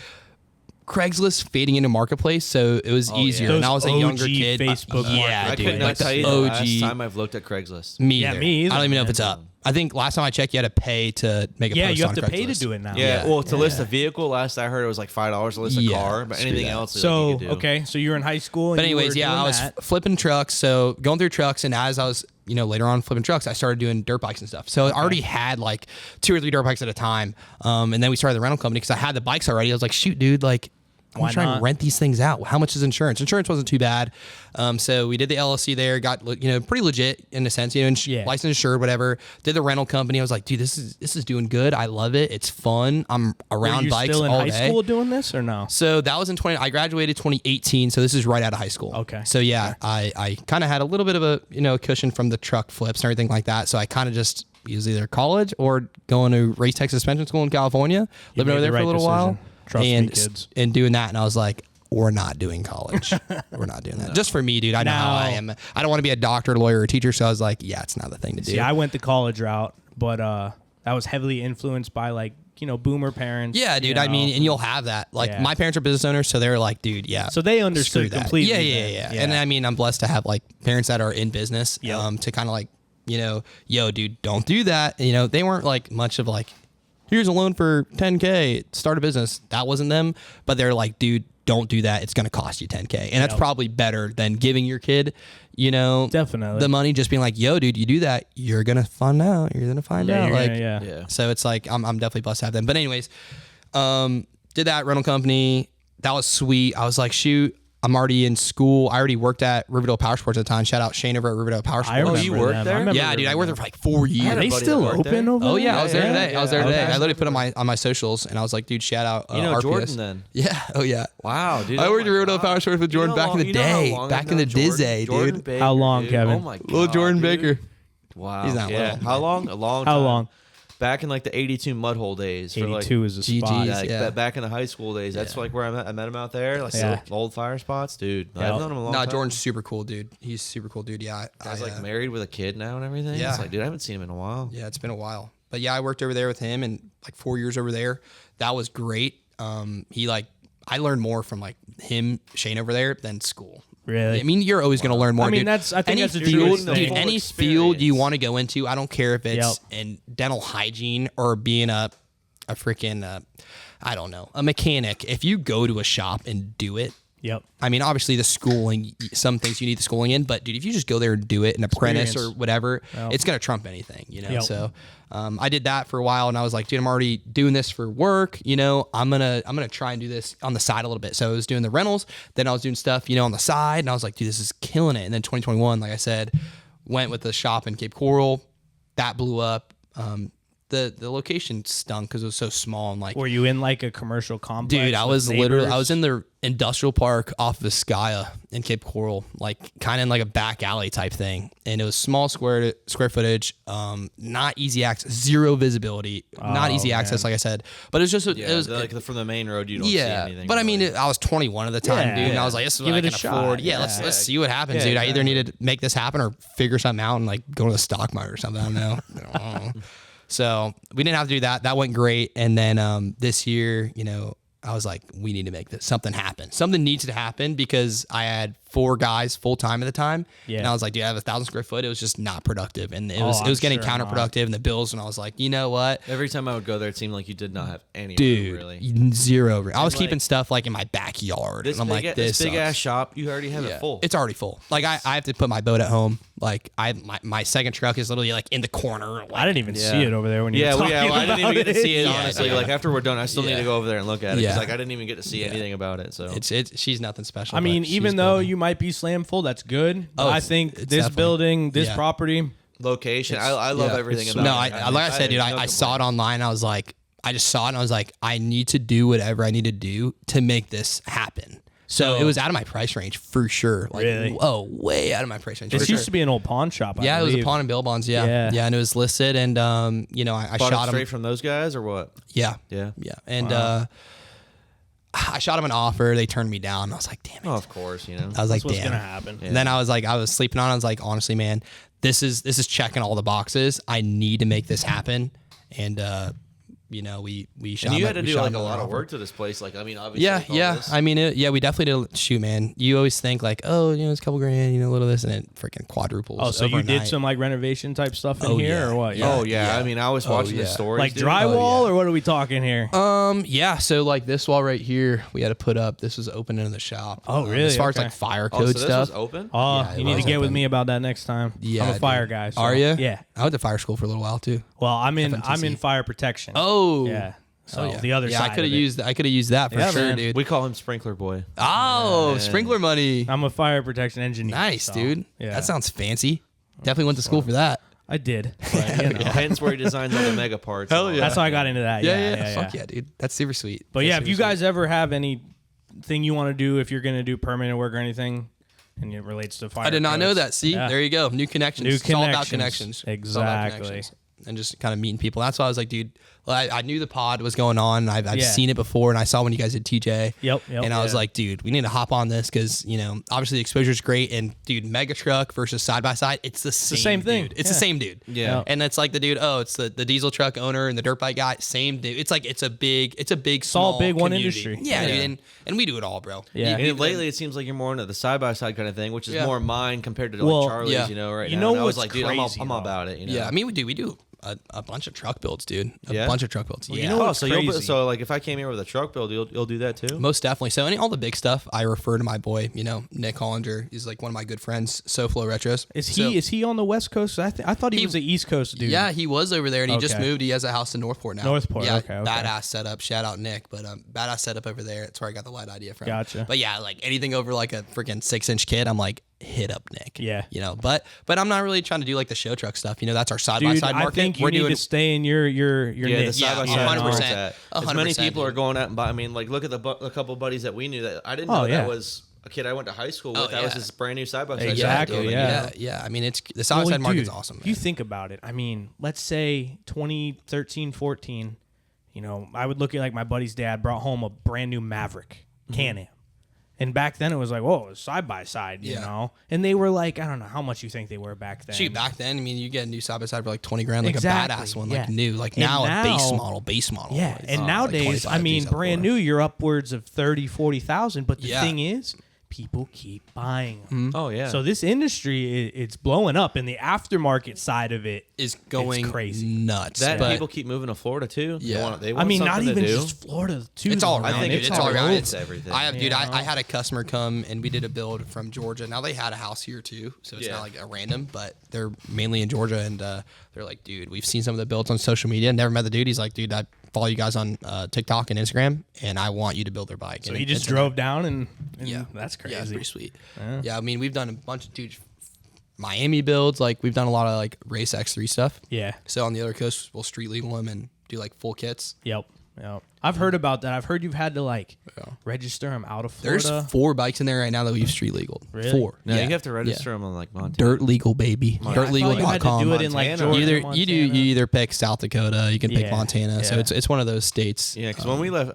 Craigslist fading into marketplace, so it was easier. Those And I was a younger OG kid. Facebook yeah, I dude, could not like tell you the the OG. last time I've looked at Craigslist. Me Yeah, either. me either, I don't even know if man. it's up. I think last time I checked, you had to pay to make a Yeah, post you on have to pay to Craigslist. do it now. Yeah, Yeah. well, to list a vehicle, last I heard it was like $5 to list a Yeah, car, but screw anything that. else. So you could do. okay, so you're in high school. And But you were anyways, yeah, doing I was that. flipping trucks. So going through trucks, and as I was, later on flipping trucks, I started doing dirt bikes and stuff. So I already had like 2 or 3 dirt bikes at a time. And then we started the rental company because I had the bikes already. I was like, shoot, dude, like, I'm Why trying not? to rent these things out. How much is insurance? Insurance wasn't too bad. So we did the LLC there, got pretty legit in a sense, Yeah. licensed, insured, whatever. Did the rental company. I was like, dude, this is doing good. I love it. It's fun. I'm Were around you bikes still in all high day. school doing this or no? So that was in I graduated 2018. So this is right out of high school. Okay. So yeah, I kind of had a little bit of a cushion from the truck flips and everything like that. So I kind of just used either college or going to Race Tech Suspension School in California, You living over made there the for a right little while, decision. Trust me, and kids. and doing that. And I was like, we're not doing college. We're not doing that. Just for me, dude. I know how Now- I am. I don't want to be a doctor, lawyer, or teacher. So I was like, yeah, it's not the thing to do. See, I went the college route, but that was heavily influenced by like boomer parents. Yeah, dude. I mean, and you'll have that. Like Yeah. my parents are business owners, so they're like, dude, yeah. So they screw understood that. completely. Yeah. then. And I mean, I'm blessed to have like parents that are in business, Yep. to kind of like, yo, dude, don't do that. They weren't like much of like, here's a loan for $10K, start a business. That wasn't them, but they're like, dude, don't do that. It's going to cost you $10K. And that's Yep. probably better than giving your kid, Definitely. the money, just being like, yo, dude, you do that, you're going to find out. You're going to find out. you're Like, gonna- yeah. Yeah. so it's like I'm definitely blessed to have them. But anyways, did that rental company. That was sweet. I was like, shoot, I'm already in school. I already worked at Riverdale Power Sports at the time. Shout out Shane over at Riverdale Power I Sports. remember you worked them. there? I remember Yeah, dude, I worked there them. for like 4 years. Are they buddy still that worked open there. over Oh there? yeah, I was there today. I was there today. Okay. I literally put on my socials, and I was like, dude, shout out. RPS. Jordan then. Yeah. Oh yeah. Wow, dude. I oh worked my at Riverdale God. Power Sports with Jordan You know back in how the long- you know how day, long back I've in the known Jordan? Dizzy, Jordan dude. Baker, How long, dude. Kevin? Oh my God, Little Jordan dude. Baker. Wow. He's not yeah. little. How long? A long How time. long? back in like the 82 mud hole days. 82 is a spot. GGs. Yeah, Yeah. back in the high school days. That's like where I met him out there. Like Yeah. the old fire spots, dude. Yeah. I've known him a long No, time. Jordan's super cool, dude. He's super cool, dude. Yeah, Guy's like married with a kid now and everything. Yeah. It's like, dude, I haven't seen him in a while. Yeah, it's been a while. But yeah, I worked over there with him and like 4 years over there. That was great. I learned more from like him, Shane over there than school. Really? I mean, you're always going to learn more. I mean, dude. I think any that's a field, true thing. dude. Full Any experience. field you want to go into, I don't care if it's Yep. in dental hygiene or being a freaking, I don't know, a mechanic. If you go to a shop and do it, Yep. I mean, obviously the schooling, some things you need the schooling in, but dude, if you just go there and do it, an apprentice or whatever, Yep. it's gonna trump anything, you know. Yep. So, I did that for a while, and I was like, dude, I'm already doing this for work, you know. I'm gonna try and do this on the side a little bit. So I was doing the rentals, then I was doing stuff, you know, on the side, and I was like, dude, this is killing it. And then 2021, like I said, went with the shop in Cape Coral, that blew up. The location stunk because it was so small and like. Were you in like a commercial complex? Dude, I with was literally, I neighbors? was in the industrial park off of Vizcaya in Cape Coral, like kind of in like a back alley type thing. And it was small square footage, not easy access, zero visibility, not easy access, like I said. But it was just, Yeah, it was, like from the main road, you don't see anything. but I mean, really. I was 21 at the time, Yeah, dude, and yeah. I was like, this is Give what I it a can shot, afford. Yeah, yeah. let's see what happens, Yeah, dude. I either exactly. need to make this happen or figure something out and like go to the stock market or something. I don't know. I don't know. So we didn't have to do that. That went great. And then this year, you know, I was like, we need to make this something happen. Something needs to happen because I had 4 guys full time at the time. Yeah. And I was like, dude, I have 1,000 square foot. It was just not productive. And it Oh, was I'm getting sure counterproductive and the bills. And I was like, you know what? Every time I would go there, it seemed like you did not have any room, Dude, really. zero. I was like, keeping stuff like in my backyard. This and I'm big, like, this this big sucks. ass shop, you already have it full. It's already full. Like I have to put my boat at home. Like my second truck is literally like in the corner. Like, I didn't even Yeah. see it over there when you Yeah, were well, talking I didn't even about get to see it, Yeah, honestly. yeah. Like, after we're done, I still need Yeah. to go over there and look at it. Yeah. Because, like, I didn't even get to see anything about it, so. it's she's nothing special. I mean, but even she's though building. you might be slam full, that's good. But Oh, I it's- think it's this definitely- building, this yeah. property, Location. I love Yeah, everything it's- about no, it. I like I said, dude, no I saw it complaints. online. I was like, I just saw it and I was like, I need to do whatever I need to do to make this happen. So it was out of my price range for sure. Like, Really? oh, way out of my price range. this for used sure. to be an old pawn shop. I Yeah, it was a believe. pawn and bail bonds. Yeah. Yeah. yeah, and it was listed, and you know, I Bought shot it him straight from those guys, or what? Yeah, Yeah. yeah, and I shot him an offer. They turned me down. I was like, damn it. Oh, of course, you know. I was like, That's what's damn. gonna happen. Yeah. And then I was sleeping on it. I was like, honestly, man, this is checking all the boxes. I need to make this happen. And you know, we shot. And you him- had to we do shot like him a an lot of offer. work to this place. Like, I mean, obviously. Yeah, like all yeah. this. I mean, we definitely did. Shoot, man. You always think like, oh, you know, it's a couple grand, you know, a little this, and it freaking quadruples. Oh, so you did overnight. some like renovation type stuff in Oh, here, yeah. or what? Yeah. Oh, yeah. I mean, I was watching the yeah. stories. Like dude. drywall, yeah. or what are we talking here? Yeah. So like this wall right here, we had to put up. This was open into the shop. Oh, really? As far as Okay. like fire Oh, code so this stuff. was open? Oh, Yeah, it you need to was get with open. me about that next time. Yeah, I'm a fire dude. guy. So. Are you? Yeah. I went to fire school for a little while too. Well, I'm in FMTC. fire protection. Oh. Yeah. So yeah. the other yeah, side. I could have of it. used that for Yeah, sure, man. dude. We call him Sprinkler Boy. Oh, sprinkler money. I'm a fire protection engineer. Nice, so, dude. Yeah. That sounds fancy. Definitely went to school for that. I did. But, you know. Hence where he designs all the mega parts. Hell and all yeah. that. That's how I got into that. Yeah. Fuck yeah, dude. That's super sweet. But That's yeah, if super you sweet. guys ever have anything you want to do, if you're going to do permanent work or anything, and it relates to fire, I did not know codes, that. See, yeah. there you go. New connections. New It's all about connections. connections. It's all about Exactly. connections. And just kind of meeting people. That's why I was like, dude, well, I knew the pod was going on. I've Yeah. seen it before, and I saw when you guys did TJ. Yep, And I was yeah. like, dude, we need to hop on this because, you know, obviously the exposure is great. And, dude, mega truck versus side by side, it's the same thing. dude. It's Yeah. the same dude. Yeah. And it's like the dude, it's the diesel truck owner and the dirt bike guy, same dude. It's like, it's a big, all small big one community. industry. Yeah, Yeah. dude. And we do it all, bro. Yeah. And lately, it seems like you're more into the side by side kind of thing, which is Yeah. more mine compared to like Well, Charlie's. yeah. You know, right You now. know And I was what's like, dude, crazy, I'm all though? about it. You know? Yeah, I mean, we do a bunch of truck builds, dude. A Yeah? bunch of truck builds. Yeah. you know Oh, what's so crazy? so like if I came here with a truck build, you'll do that too? Most definitely. So all the big stuff, I refer to my boy, you know, Nick Hollinger. He's like one of my good friends, SoFlo Retros. Is he on the West Coast? I thought he was the East Coast dude. Yeah, he was over there, and he just Okay. moved. He has a house in Northport now. Northport, yeah, okay. badass setup. Shout out Nick, but badass setup over there. That's where I got the light idea from. Gotcha. But yeah, like anything over like a freaking 6-inch kit, I'm like, hit up Nick. Yeah. you know. But I'm not really trying to do like the show truck stuff. You know, that's our side by Dude, side I market. think you We're need doing to stay in your Yeah, the niche. side by Yeah, side. 100%. As many 100%, people are dude. going out and buy. I mean, like look at a couple buddies that we knew that I didn't Oh, know yeah. that was a kid I went to high school with. Oh, That was yeah. his brand new side by side. Exactly, yeah. Yeah. I mean, it's the side by side market's awesome. If you think about it, I mean, let's say 2013, 14, you know, I would look at like my buddy's dad brought home a brand new Maverick Can-Am. And back then it was like, whoa, side by side, you know? And they were like, I don't know how much you think they were back then. Shoot, back then, I mean, you get a new side by side for like 20 grand, like Exactly, a badass one, yeah. like new. Like And now, now- a base model. Yeah, is, and like nowadays, 25 I mean, G's up brand for. new, you're upwards of 30, 40,000. But the Yeah. thing is, people keep buying them. Oh yeah. So this industry, it's blowing up, and the aftermarket side of it Is going crazy. nuts. that but people keep moving to Florida too. Yeah. They want I mean, not something to even do. just Florida, too. it's all though, around. I think Dude. it's It's all all around. over It's everything. I have, dude. You I know? had a customer come and we did a build from Georgia. Now they had a house here too, so it's Yeah. not like a random, but they're mainly in Georgia. And they're like, dude, we've seen some of the builds on social media. Never met the dude. He's like, dude, I follow you guys on TikTok and Instagram, and I want you to build their bike. So and he just it's drove down, and Yeah, that's crazy. Yeah, it's pretty sweet. Yeah, I mean, we've done a bunch of dude Miami builds. Like we've done a lot of like race X3 stuff. Yeah. So on the other coast, we'll street legal them and do like full kits. Yep. I've heard about that. I've heard you've had to like register them out of Florida. There's 4 bikes in there right now that we've street legal. Really? 4. No, yeah. you have to register Yeah. them on like Montana. Dirt legal, baby. I thought you had to Dirtlegal.com. do it in like Montana. Georgia, Either Montana. you either pick South Dakota, you can pick Yeah, Montana. So yeah. it's one of those states. Yeah, because when we left,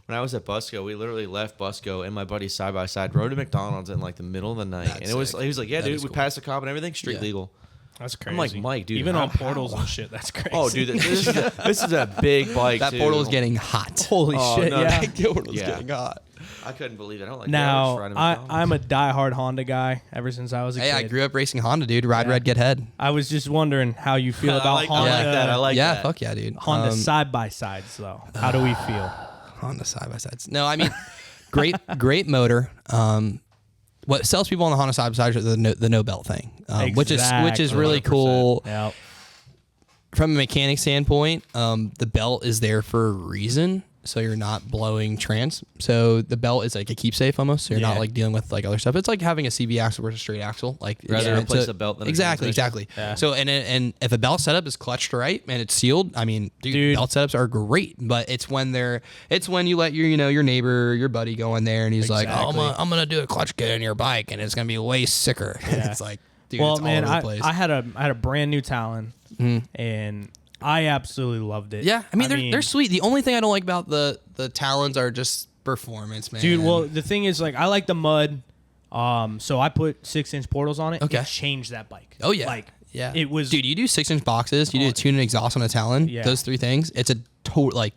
when I was at Busco, we literally left Busco and my buddy side by side rode to McDonald's in like the middle of the night, That's and it was sick. he was like, "Yeah, That dude, is we cool. passed the cop and everything, street Yeah. legal." That's crazy. I'm like, Mike, dude, Even how- on portals how? and shit. That's crazy. Oh, dude, this is a big bike. That too. portal is getting hot. Holy Oh, shit! no, yeah. that portal Yeah. getting hot. I couldn't believe it. I don't like Now that. I was I'm a diehard Honda guy ever since I was a Hey, kid. I grew up racing Honda, dude. Ride Yeah. red, get head. I was just wondering how you feel about I Honda. like that. I like yeah, that. fuck yeah, dude. Honda side by sides though. How do we feel? Honda side by sides. No, I mean, great motor. What sells people on the Honda side by sides is the no belt thing, which is Exactly. really cool. Yep. From a mechanic standpoint. The belt is there for a reason, so you're not blowing trans. So the belt is like a keepsafe almost. So you're Yeah. not like dealing with like other stuff. It's like having a CV axle versus a straight axle. Like Rather replace a belt than a exactly. transmission. Yeah. So and if a belt setup is clutched right and it's sealed, I mean, dude, belt setups are great. But it's when you let your neighbor, your buddy go in there and he's like, oh, I'm gonna do a clutch kit on your bike and it's gonna be way sicker. Yeah. It's like, dude, Well, it's man, all over the place. I had a brand new Talon, and I absolutely loved it. Yeah, I mean, they're sweet. The only thing I don't like about the Talons are just performance, man. dude. Well, the thing is, like, I like the mud. So I put 6-inch portals on it. Okay. It changed that bike. Oh yeah, Like, yeah. it was dude. You do 6-inch boxes. You do a tune and exhaust on a Talon. Yeah. Those 3 things. It's a totally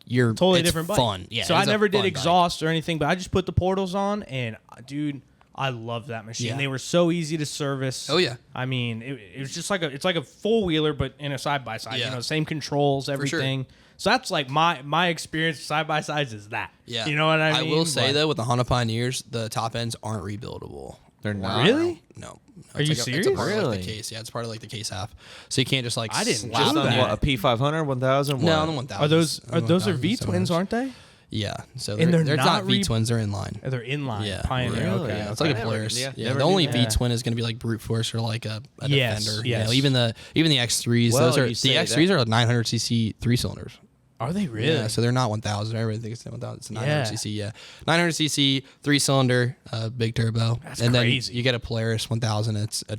it's different bike. fun. Yeah. So it I is a never did fun bike. exhaust or anything, but I just put the portals on, and dude, I love that machine. Yeah. They were so easy to service. Oh, yeah. I mean, it was just like it's like a 4-wheeler, but in a side by side. Yeah. You know, same controls, sure. everything. So that's like my experience with side by sides is that. Yeah. You know what I mean? I will say But- though, with the Honda Pioneers, the top ends aren't rebuildable. They're not. Really? No. Are It's you like serious? It's a part of like Really? the case. Yeah, it's part of like the case half. So you can't just like. I didn't slap know Just on them. that. what, a P500, 1000. No, What? on the 1000. Are those V twins, aren't they? Yeah. So And they're they're not not V twins. They're inline. They're inline. Yeah, Pioneer. really? Okay. Yeah, it's like a Okay. Polaris. Yeah, Yeah, never the knew only that. V twin is going to be like brute force or like a Yes, Defender. yes. You know, even the X3s. Well, those are you say the X3s are like 900cc 3-cylinders. Are they really? Yeah, so they're not 1,000. Everybody thinks it's 1,000. It's a 900cc. Yeah. Yeah, 900cc 3-cylinder, big turbo. That's and crazy. then you get a Polaris 1,000. It's a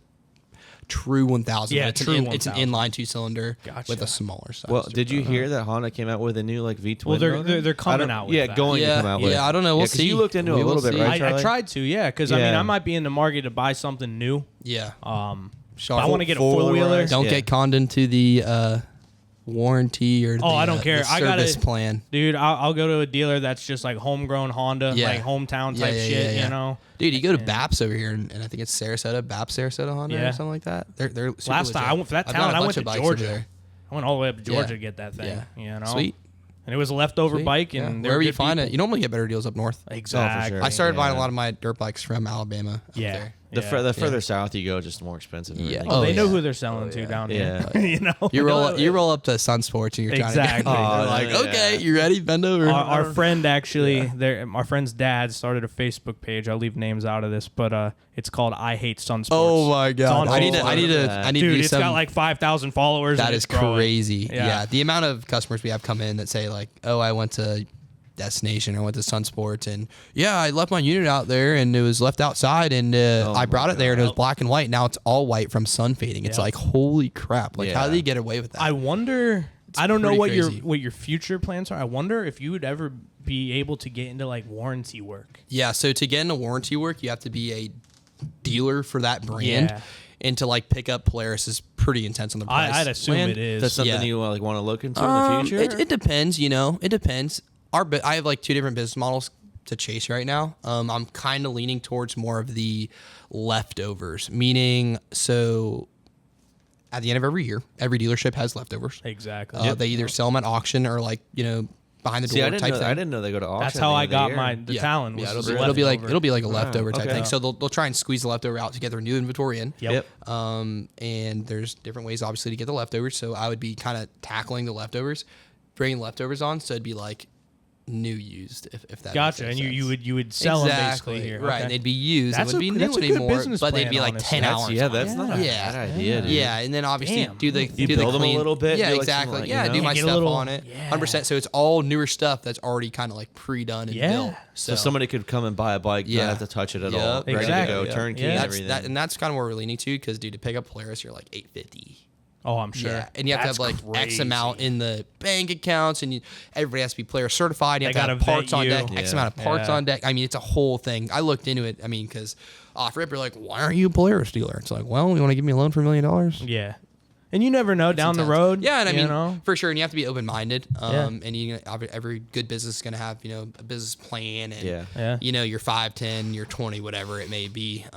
true 1,000. Yeah, but true it's an 1000. inline 2-cylinder Gotcha. with a smaller size. Well, did you turbo. hear that Honda came out with a new like V twin? Well, they're motor? coming I don't- out with Yeah, that. going to come out with. Yeah, I don't know. We'll 'cause see. You looked into it We a will little bit, see. right? I Charlie? tried to, yeah, because I mean, Yeah. I might be in the market to buy something new. Yeah. But I want to get a four-wheeler. Don't Yeah. get conned into the warranty or the, I don't care. the I gotta- service plan. Dude, I'll go to a dealer that's just like homegrown Honda, Yeah. like hometown Yeah, type yeah, shit, yeah. you know? Dude, you go to BAPS over here, and I think it's BAPS Sarasota Honda Yeah. or something like that. They're super Last time legit. I went for that I've town, got a I bunch went of to bikes over Georgia. there. I went all the way up to Georgia Yeah. to get that thing, Yeah. you know? Sweet. And it was a leftover Sweet. bike, Yeah. and they were Wherever you good find people. it, you normally get better deals up north. Exactly. sure. I started buying a Yeah. lot of my dirt bikes from Alabama. Up Yeah. there. The Yeah. further south you go, just more expensive. and Yeah. everything. Oh, Oh, they know yeah. who they're selling to down here. Yeah. you know? You roll up to Sun Sports and you're trying Exactly. to Oh, they're like, yeah. okay, you ready? Bend over. Our friend actually, our friend's dad started a Facebook page. I'll leave names out of this, but it's called I Hate Sun Sports. Oh my god! It's on I need to Facebook. do Dude, it's some. got like 5,000 followers. that and is it's growing. crazy. Yeah. Yeah, the amount of customers we have come in that say like, "Oh, I went to destination. I went to Sunsport, and yeah, I left my unit out there, and it was left outside, and I brought it there, and it was black and white. Now it's all white from sun fading. It's like, holy crap! Like, how do you get away with that? I wonder. I don't know what crazy. your future plans are. I wonder if you would ever be able to get into like warranty work. Yeah, so to get into warranty work, you have to be a dealer for that brand. Yeah. And to like pick up Polaris is pretty intense on the price. I'd assume land. it is. That's something Yeah. you like want to look into in the future. It depends, It depends. I have like 2 different business models to chase right now. I'm kind of leaning towards more of the leftovers, meaning so at the end of every year, every dealership has leftovers. Exactly. They either sell them at auction or like behind the door type thing. I didn't know they go to auction. That's how I got my. the Talon. Yeah, Was it'll be like a leftover type okay. thing. So they'll try and squeeze the leftover out to get their new inventory in. Yep. And there's different ways, obviously, to get the leftovers. So I would be kind of tackling the leftovers, bringing leftovers on. So it'd be like new used, if that Gotcha. makes And sense. you would sell them Exactly. basically here. Right. Okay. And they'd be used. That's It wouldn't be that's new a good anymore, business but they'd plan, be like honestly. 10 hours. That's not a Yeah. bad idea, dude. Yeah, and then obviously Damn. do the You do build the them a clean. little bit, Yeah, do, like, exactly. some, like, Yeah, you do know? my Get a stuff little- on it. yeah. 100%. So it's all newer stuff that's already kind of like pre-done and Yeah. built. So somebody could come and buy a bike, Yeah. not have to touch it at Yep. all. Ready Exactly. to go, Yeah. turnkey Yeah. and That's everything. that, and that's kind of where we're leaning to, because dude, to pick up Polaris, you're like $850. Oh, I'm sure. Yeah, and you have to have like X amount in the bank accounts, and everybody has to be player certified. You have They to have gotta parts vet on you. deck, X Yeah. amount of parts Yeah. on deck. I mean, it's a whole thing. I looked into it. I mean, because off rip, you're like, why aren't you a Polaris dealer? It's like, well, you want to give me a loan for $1 million? Yeah. And you never know down the Intense. road. Yeah, and I you mean, know? for sure, and you have to be open minded. Yeah. And every good business is going to have a business plan, and Yeah. Yeah. your 5, 10, your 20, whatever it may be.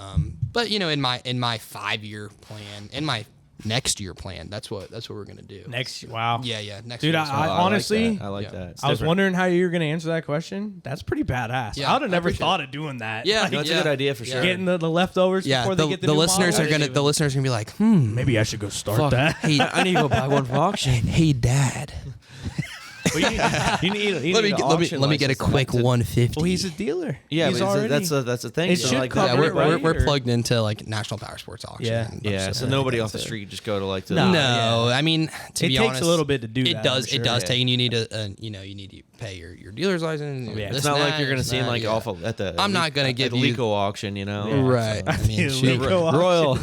But in my 5-year plan, in my next year plan, that's what we're gonna do. Wow. Yeah, next Dude, year. I honestly, I like that. It's I was different. wondering how you were going to answer that question. That's pretty badass. Yeah, I would have I never appreciate thought of doing that. Yeah. Like, No, it's a good idea for sure. getting the leftovers before they get the, new listeners model. are gonna be like, Maybe I should go start Fuck. that. hey, I need to go buy one from auction. hey, Dad, Well, you need let an me get a license quick to- 150. Well, he's a dealer. Yeah, he's but already, that's a thing. It so should like cover that. Yeah, it, we're right? Or- plugged into like National Power Sports Auction. Yeah. and Yeah, stuff so like nobody that. off the street just go to like the. No. No, I mean, to It be takes honest, a little bit to do it that, does. I'm sure. It does Yeah. take, and you need to, you need to pay your dealer's license. Yeah. It's not like you're gonna see him like off of, at the. I'm not gonna give the you- Leco auction, you know. Yeah. Right. I mean, The shoot. Leco auction. Royal.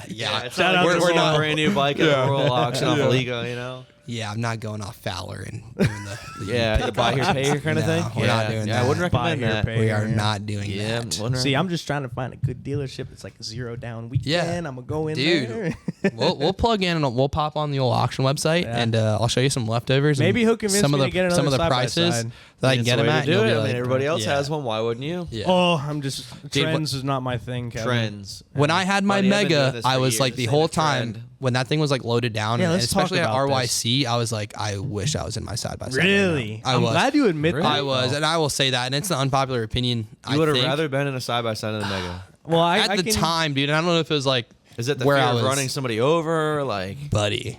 Yeah, It's Shout not out like to we're Royal. not a brand new bike at a Royal auction off of Lego, you know. yeah. I'm not going off Fowler and doing the Yeah, the buy here, pay here kind of No, thing. we're not doing Yeah, I that. wouldn't Buy recommend here, that. pay We here, are yeah. not doing Yeah, that. wouldn't See, I'm just trying to find a good dealership. It's like a 0-down weekend. Yeah. I'm gonna go in Dude. there. we'll plug in and we'll pop on the old auction website, Yeah. and I'll show you some leftovers. Maybe and he'll convince some me of the to get some of another the prices side-by-side. that I can It's get the them way at. to do You'll it. be I mean, like, everybody else yeah. has one. Why wouldn't you? Yeah. Oh, I'm just Dude, trends is not my thing, Kevin. Trends. When I had my Buddy, I've been doing Mega, this I for was like years. the Ain't whole a time trend. when that thing was like loaded down, Yeah, and let's talk especially at about RYC, I was like, I wish I was in my side by side. Really? I I'm was. glad you admit that. I was, and I will say that, and it's an unpopular opinion. You would have think. rather been in a side by side of the Mega. Well, I At the can, time, dude. And I don't know if it was like Is it the where fear I of was running somebody over? Like, buddy.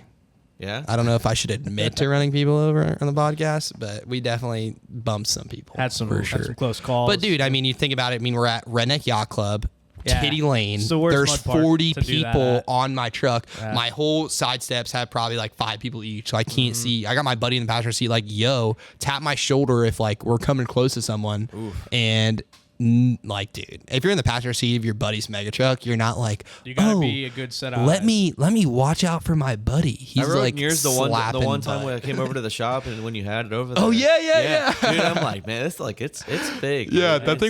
yeah. I don't know if I should admit to running people over on the podcast, but we definitely bumped some people. had some for had sure. some close calls. But dude, I mean, you think about it. I mean, we're at Redneck Yacht Club, Yeah. Titty Lane. It's the worst There's mud park 40 to do that people at. on my truck. Yeah. My whole side steps have probably like 5 people each, so I can't Mm-hmm. see. I got my buddy in the passenger seat, like, yo, tap my shoulder if like we're coming close to someone, and. Like, dude, if you're in the passenger seat of your buddy's mega truck, you're not like, you gotta oh, be a good set of let eyes. me watch out for my buddy. He's I rode like yours the one slapping time butt. when I came over to the shop and when you had it over there. Oh, yeah. Dude, I'm like, man, it's like it's big. Yeah, dude. that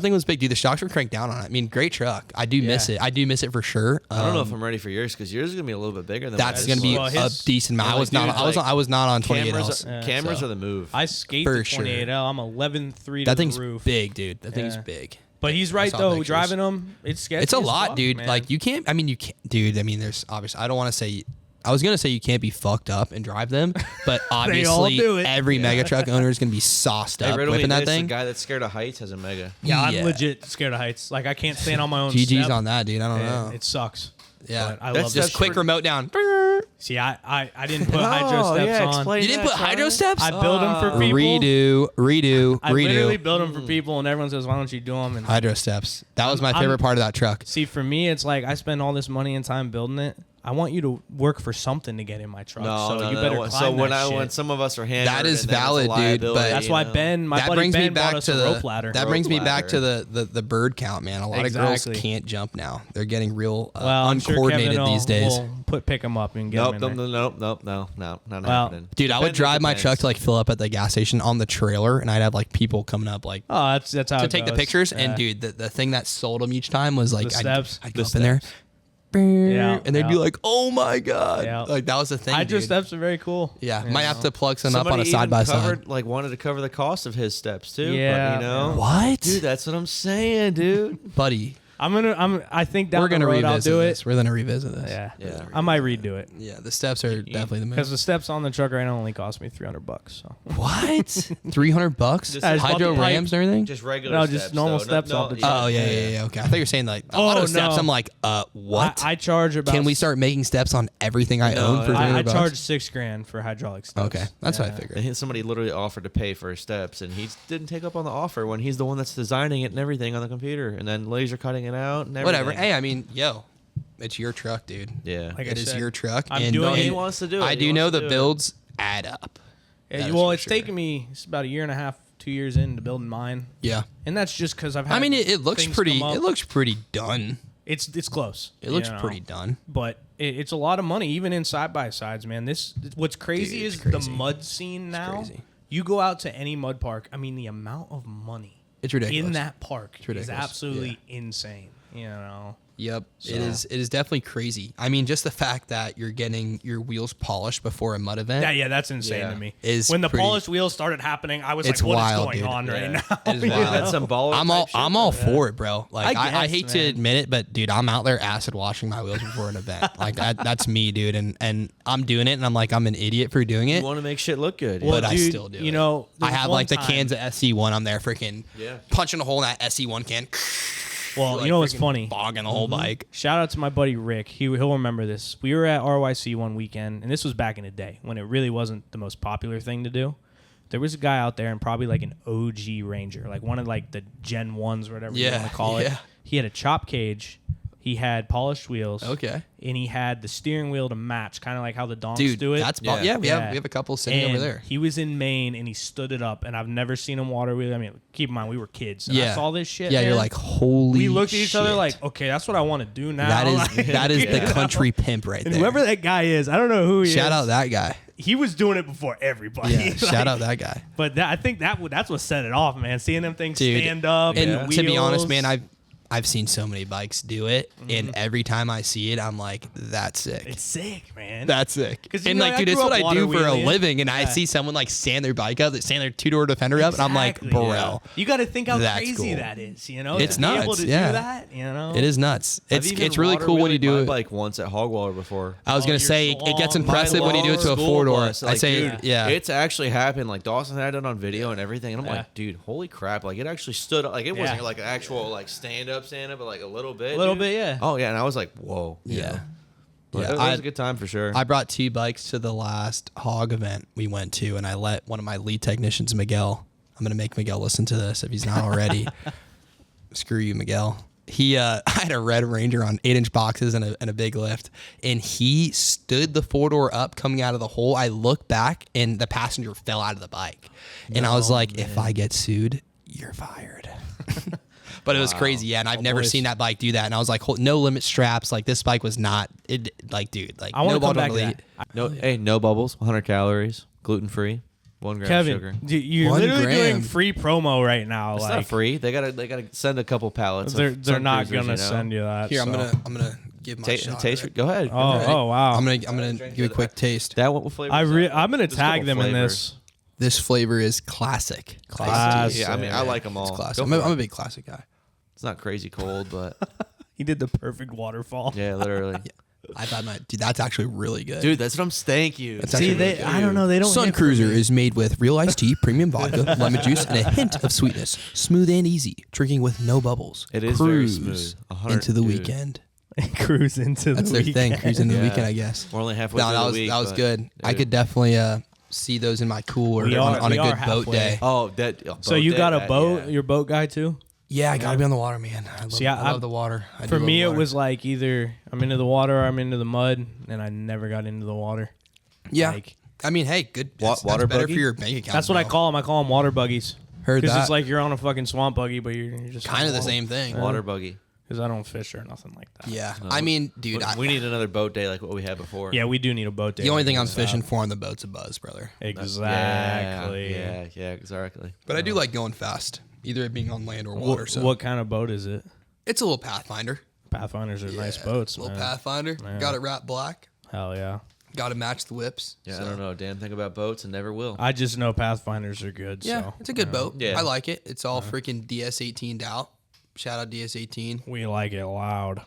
thing was big, dude. The shocks were cranked down on it. I mean, great truck. I do miss Yeah. it. I do miss it for sure. I don't know if I'm ready for yours because yours is gonna be a little bit bigger than That's mine. gonna be Well, a his- decent amount. I like, was not. dude, I was not on 28 cameras. Ls. Cameras so. are the move. I skate For the sure. 28L. I'm 11.3 to That the thing's roof. big, dude. That thing's Yeah. big. But he's right saw though. pictures. Driving them, it's sketchy. It's a as lot, fuck, dude. man. Like you can't. I mean, you can't, dude. I mean, there's obviously. I don't want to say. I was gonna say you can't be fucked up and drive them, but obviously do it. every mega truck owner is gonna be sauced Hey, up riddle me whipping that this, thing. The guy that's scared of heights has a Mega. yeah, I'm Yeah. legit scared of heights. Like I can't stand on my own. GG's step. on that, dude. I don't And know. it sucks. Yeah, But I That's love just this. quick for- remote down. See, I didn't put hydro Oh, steps yeah, on. explain You didn't that, put hydro Charlie. steps? I build them for people. Redo. I literally build them for people, and everyone says, "Why don't you do them?" And Hydro steps. That was my I'm- favorite part of that truck. see, for me, it's like I spend all this money and time building it. I want you to work for something to get in my truck. So you better climb So that shit. when some of us are hammered, That is and then it's a valid, dude, liability, but That's you why know? my buddy Ben bought us a rope ladder. That Rope brings me back to ladder. the bird count, man. A lot of Exactly. girls can't jump now. They're getting real well, I'm sure uncoordinated Kevin these days. will pick them up and get Nope, them in there. nope, not Well, happening. Dude, I would Depends, drive my depends. truck to like fill up at the gas station on the trailer, and I'd have like people coming up like Oh, that's how to it take the goes. pictures. Yeah. And dude, the thing that sold them each time was like The steps. I'd go The up in there, Yeah, and they'd be yeah. like, "Oh my god!" Yeah. Like that was the thing. Hydro dude. steps are very cool. Yeah, you might know. have to plug some up Somebody on a even side by side. covered, like wanted to cover the cost of his steps too. Yeah, but, you know What, dude? That's what I'm saying, dude. buddy? I think down We're gonna the road I'll revisit do this. it. We're gonna revisit this. Yeah, Yeah. I might redo it Yeah, the steps are definitely the because move. the steps on the truck right now only cost me $300. So What? $300? Just Hydro bought the Rams and everything? Just regular. No, steps, just normal though. steps off the truck. Oh yeah. Okay, I thought you were saying like Oh, auto steps. no. I'm like, what? I charge about. Can we start making steps on everything I No, own for I- I $300? charge $6,000 for hydraulic steps. Okay, that's what I Yeah. figured. And somebody literally offered to pay for his steps, and he didn't take up on the offer when he's the one that's designing it and everything on the computer, and then laser cutting it out and everything. Whatever. Hey, I mean, yo, it's your truck, dude. Yeah. Like I It is said, your truck. I'm and doing and it. He wants to do it. I He do wants know to the do it. builds add up. Yeah, That is well, for it's sure. taken me about a year and a half, 2 years into building mine, Yeah. and that's just because I've had. I mean, it looks things pretty. come up. It looks pretty done. It's close. It looks you know? pretty done. But it's a lot of money, even in side by sides, man. What's crazy Dude, it's is crazy. the mud scene now. crazy. You go out to any mud park. I mean, the amount of money It's ridiculous. in that park is ridiculous. absolutely insane. You know. Yep, So- it is. It is definitely crazy. I mean, just the fact that you're getting your wheels polished before a mud event. Yeah, that's insane Yeah. to me. Is When the pretty- polished wheels started happening, I was It's like, "What is wild, going dude. on right Yeah. now?" It is You wild. know? That's some baller. I'm all type shit, I'm all though. for it, bro. Like I I guess, hate to man. admit it, but dude, I'm out there acid washing my wheels before an event. Like that's me, dude, and I'm doing it, and I'm like I'm an idiot for doing You it. want to make shit look good. Well, But I dude, still do you it. know, I there was have one like the time- cans of SC1. I'm there freaking Yeah. punching a hole in that SC1 can. Well, like you know what's freaking funny? Bogging the whole bike. Shout out to my buddy Rick. He'll remember this. We were at RYC one weekend, and this was back in the day when it really wasn't the most popular thing to do. There was a guy out there, and probably like an OG Ranger, like one of like the Gen 1s or whatever you Yeah, want to call it. yeah. He had a chop cage. He had polished wheels. Okay. And he had the steering wheel to match, kind of like how the donks Dude, do it. that's Yeah. yeah. We have a couple sitting And over there. He was in Maine, and he stood it up, and I've never seen him water wheel. I mean, keep in mind, we were kids. And I Yeah. saw this shit. Yeah, you're man. like holy. We looked at each other shit. like, okay, that's what I want to do now. that is Like, that is you the know? country pimp right And there. whoever that guy is, I don't know who he is. Shout out that guy. He was doing it before everybody. Yeah, Like, shout out that guy. But I think that's what set it off, man. Seeing them things Dude, stand up And the to be honest, wheels. man, I've seen so many bikes do it, and every time I see it, I'm like, that's sick. it's sick, man. That's sick. 'Cause, you And know, like, I dude, it's grew what up I do water for a wheeling. living, and I Yeah. see someone like stand their bike up, stand their two-door Defender up, and I'm like, Exactly. bro, You got to think how That's crazy cool. that is. You know, It's to be able nuts, to yeah. do that. You know, it is nuts. I've even It's really cool when you water-wheeled do my it. bike once at Hogwaller before. I was Oh, gonna your say it gets schlong. impressive when you do it to a School four-door. bus, I like, say, dude, yeah, it's actually happened. Like Dawson had it on video and everything, and I'm Yeah. like, dude, holy crap! Like it actually stood up. Like it wasn't Yeah. like an actual like stand up, but like a little bit. A little dude. bit, yeah. Oh yeah, and I was like, whoa. you yeah. know? But Yeah, it was a good time for sure. I brought 2 bikes to the last hog event we went to, and I let one of my lead technicians, Miguel. I'm gonna make Miguel listen to this if he's not already. Screw you, Miguel. He, I had a Red Ranger on 8-inch boxes and a big lift, and he stood the 4-door up coming out of the hole. I looked back, and the passenger fell out of the bike, and I was like, if I get sued, you're fired. But it was crazy, yeah. And I've never boys. seen that bike do that. And I was like, no limit straps. Like this bike was not it. Like, dude, like I want no to come bottom back to elite. that. no, hey, no bubbles, 100 calories, gluten free, 1 gram Kevin, sugar. you're 1 literally gram. doing free promo right now. It's like not free. They gotta send a couple pallets. they're Sun not Cruisers, gonna send you that. Here, so. I'm gonna give my shot. Taste. of it. Go ahead. Oh wow. I'm gonna give you a quick taste. That what flavor? I'm gonna Just a tag couple them in flavors. this. This flavor is classic. Classic. Yeah, I mean, I like them all. It's classic. Go I'm for a it. big classic guy. It's not crazy cold, but He did the perfect waterfall. yeah, literally. I've had my dude. That's actually really good. Dude, that's what I'm. Thank you. That's See, actually they, really good. I don't know. They don't. Sun hit for Cruiser me. is made with real iced tea, premium vodka, lemon juice, and a hint of sweetness. Smooth and easy, drinking with no bubbles. It is very Cruise smooth. 100 into the dude. weekend. cruise into That's the their thing. weekend. Cruise into the Yeah. weekend, I guess. We're only halfway No, through that the was week. that was but, good. I dude. could definitely see those in my cooler We on are- a we good are boat halfway. day. Oh, that. So you got a boat? Yeah. Your boat guy too? Yeah, I gotta be on the water, man. I love the water. For me, it was like either I'm into the water or I'm into the mud, and I never got into the water. Yeah. Like, I mean, hey, good. Water That's better buggy? for your bank account. that's what I call them. I call them water buggies. Heard Because that. it's like you're on a fucking swamp buggy, but you're just Kind of the same thing. Water buggy. Because I don't fish or nothing like that. Yeah. I mean, dude, We need another boat day like what we had before. Yeah, we do need a boat day. the only thing I'm fishing for on the boat's a buzz, brother. Exactly. Yeah, exactly. But I do like going fast, either it being on land or water. What, So what kind of boat is it? it's a little Pathfinder. Pathfinders are nice boats, Little man. Pathfinder. Yeah. Got it wrapped black. Hell yeah. Got to match the whips. Yeah, so. I don't know a damn thing about boats and never will. I just know Pathfinders are good. Yeah, so, it's a good you know, boat. Yeah. I like it. It's all freaking DS18'd out. Shout out DS18. We like it loud.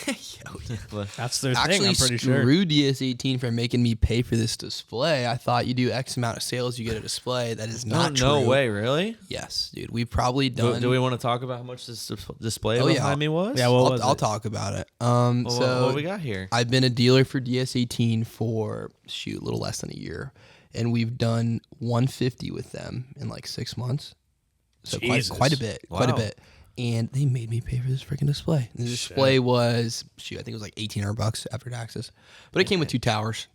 Yo, That's their actually, thing, I'm pretty sure. screw DS18 for making me pay for this display. I thought you do X amount of sales, you get a display. That is not true. No way, really? Yes, dude. We've probably done. Do we want to talk about how much this display Oh, yeah. behind me was? Yeah, what was I'll it? talk about it. Well, So what we got here? I've been a dealer for DS18 for a little less than a year, and we've done 150 with them in like 6 months. So Jesus. quite a bit, quite a Wow. bit. And they made me pay for this freaking display. The display was I think it was like $1,800 after taxes, but it came with 2 towers.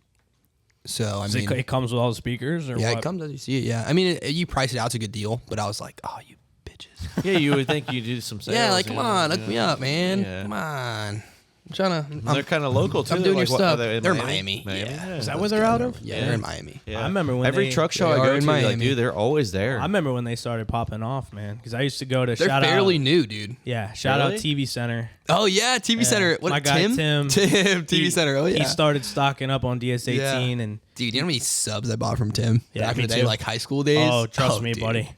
So I mean, It comes with all the speakers, or yeah, what? it comes as you see it. Yeah, I mean, you price it out, it's a good deal. But I was like, oh, you bitches. Yeah, you would think you do some sales. Yeah, like you come know, on, yeah. hook me up, man. Yeah. Come on. I'm trying to. They're kind of local too. I'm doing Like, your what, stuff. are they in They're Miami. Miami. Yeah. Is that where they're out of? Yeah, they're in Miami. Yeah. I remember when every they- truck show they I are go in to, like, Miami. dude, they're always there. I remember when they started popping off, man. Because I used to go to They're fairly new, dude. shout out Really? TV Center. Oh yeah, TV Center. What? My guy, Tim. TV He- Center. Oh yeah. He started stocking up on DS18, Yeah. and Dude, you know how many subs I bought from Tim Yeah, back in me the day, too. like high school days? oh, trust me, dude. buddy.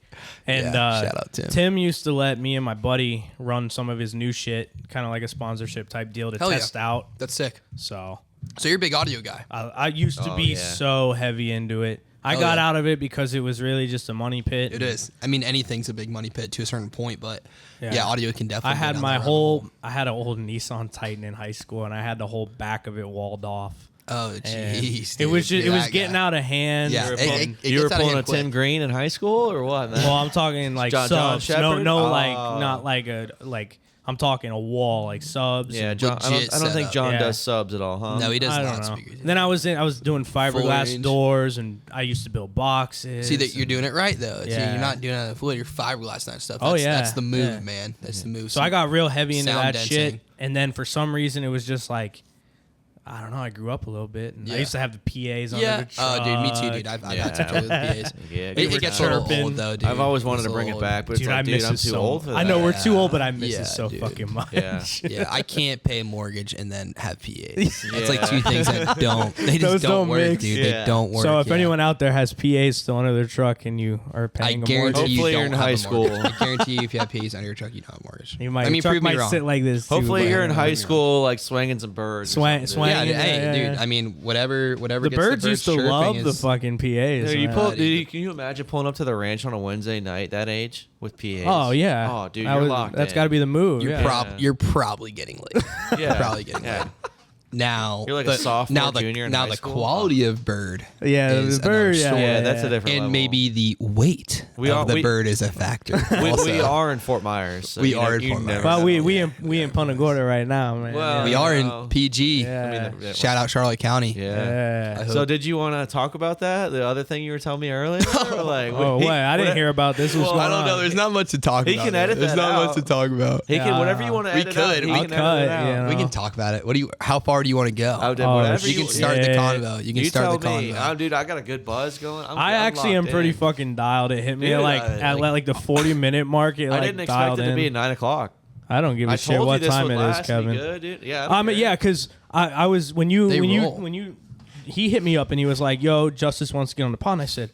And Yeah, shout out Tim. Tim used to let me and my buddy run some of his new shit, kind of like a sponsorship type deal to Hell yeah. test out. That's sick. So So you're a big audio guy. I used to Oh, be yeah. so heavy into it. I Hell got yeah. out of it because it was really just a money pit. It is. I mean, anything's a big money pit to a certain point, but Yeah. yeah, audio can definitely. I go had down my that rabbit whole, hole. I had an old Nissan Titan in high school, and I had the whole back of it walled off. Oh And jeez. it was dude, just, it was that getting guy. out of hand. Yeah, You were it- pulling, it you were gets out of pulling a hand quick. Tim Green in high school or what, man? Well, I'm talking like John subs. No, Shepherd? no, Oh. like not like a like. I'm talking a wall, like subs. yeah, and- John. I legit don't think setup. John Yeah. does subs at all, huh? No, he does I not don't know. speakers. Then I was doing fiberglass range. doors, and I used to build boxes. See that you're doing it right though. See, Yeah. you're not doing it full. You're fiberglass and that stuff. Oh, That's, yeah, that's the move, yeah. man. That's the move. So I got real heavy into Sound that densing. shit, and then for some reason it was just like, I don't know. I grew up a little bit, and I Yeah. used to have the PAs on Yeah. the truck. Oh, dude, me too, dude. I've Yeah. had some trouble with PAs. Yeah, It gets a little chirping. old though, dude. I've always wanted It's to a bring it little back, but it's Dude, like, I dude, miss I'm it too so. old for that. I know we're too old, but I miss Yeah, it so dude. fucking much. Yeah. Yeah, I can't pay a mortgage and then have PAs. It's like Yeah. two things that don't. They just Those don't don't work, mix. dude. Yeah. They don't work. So if yeah. anyone out there has PAs still under their truck and you are I paying a guarantee mortgage, you Hopefully don't you're in have high a school. mortgage. I guarantee you if you have PAs on your truck, you don't have a mortgage. you might, I mean, your truck prove me might wrong. sit like this. Hopefully too, you're but- in high school, like swinging some birds. or Swang- something, dude. swang- Yeah, hey, yeah. dude. I mean, whatever The gets birds the used to chirping love the is- fucking PAs. Dude, you man. pull, dude. dude, can you imagine pulling up to the ranch on a Wednesday night that age with PAs? Oh yeah. Oh, dude, That you're was- locked That's in. got to be the move. You're, yeah. you're probably getting late. Yeah. Probably getting Yeah. late. Now You're like a sophomore, now the, junior in now high the school? quality of bird Yeah, is the bird. another Yeah, story. Yeah, that's a different and level. maybe the weight of the bird is a factor. We also. are in Fort Myers. So We you are know- in you Fort never Myers. Well, know. we in Punta Gorda right now, man. Well, We yeah. are know. in PG. Yeah. Shout out Charlotte County. Yeah. Yeah. So did you want to talk about that? The other thing you were telling me earlier? Or like, Oh wait, I didn't hear about this. What's Well, going I don't on? know. There's not much to talk He about. can edit There's that not out. much to talk about. He can whatever you want to We edit could. out. He I'll can cut, edit it out. yeah. We can talk about it. What do you? How far do you want to go? I did Oh, whatever You can shit. start the Yeah. convo. You can You start tell the me. convo. Dude, I got a good buzz going. I actually am locked pretty in. fucking dialed. It hit me Dude, like I- at like the 40-minute mark. It I like didn't expect dialed it to in. be at 9 o'clock. I don't give a I shit told what you this time would it is, last. Be Kevin. good, dude. Yeah. I don't care. Yeah, because I was when you They when roll. you he hit me up and he was like, "Yo, Justice wants to get on the pod." And I said,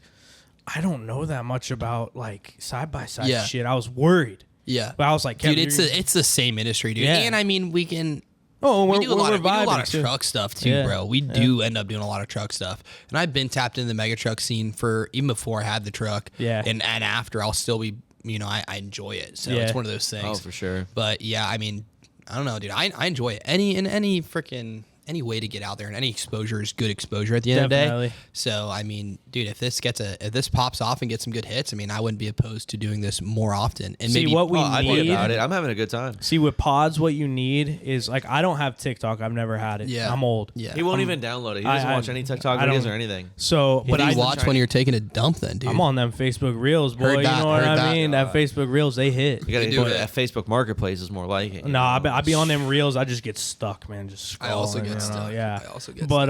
"I don't know that much about like side by side Yeah. shit." I was worried, Yeah, but I was like, dude, Kevin, it's the same industry, dude. Yeah. And I mean, we can. oh, We do a lot of vibing, too. truck stuff too, Yeah. bro. We do end up doing a lot of truck stuff, and I've been tapped into the mega truck scene for even before I had the truck. Yeah. and after I'll still be, I enjoy it. So Yeah. it's one of those things. Oh, for sure. But yeah, I mean, I don't know, dude. I enjoy it. Any freaking any way to get out there, and any exposure is good exposure at the end of the Definitely. day. So I mean, dude, if this pops off and gets some good hits, I mean, I wouldn't be opposed to doing this more often. And See, maybe what we I'd be need. about it. I'm having a good time. See, with pods, what you need is like I don't have TikTok. I've never had it. Yeah. I'm old. Yeah. He won't even download it. He doesn't watch any TikTok I videos don't- or anything. So, But but you I watch when you're taking a dump, then, dude. I'm on them Facebook Reels, boy. Heard that, You know what heard I that. mean? That Facebook Reels, they hit. You got to do do it. it. Facebook Marketplace is more like it. you No, know? I be on them Reels. I just get stuck, man. Just scrolling. I also get you know? stuck. Yeah. I also get But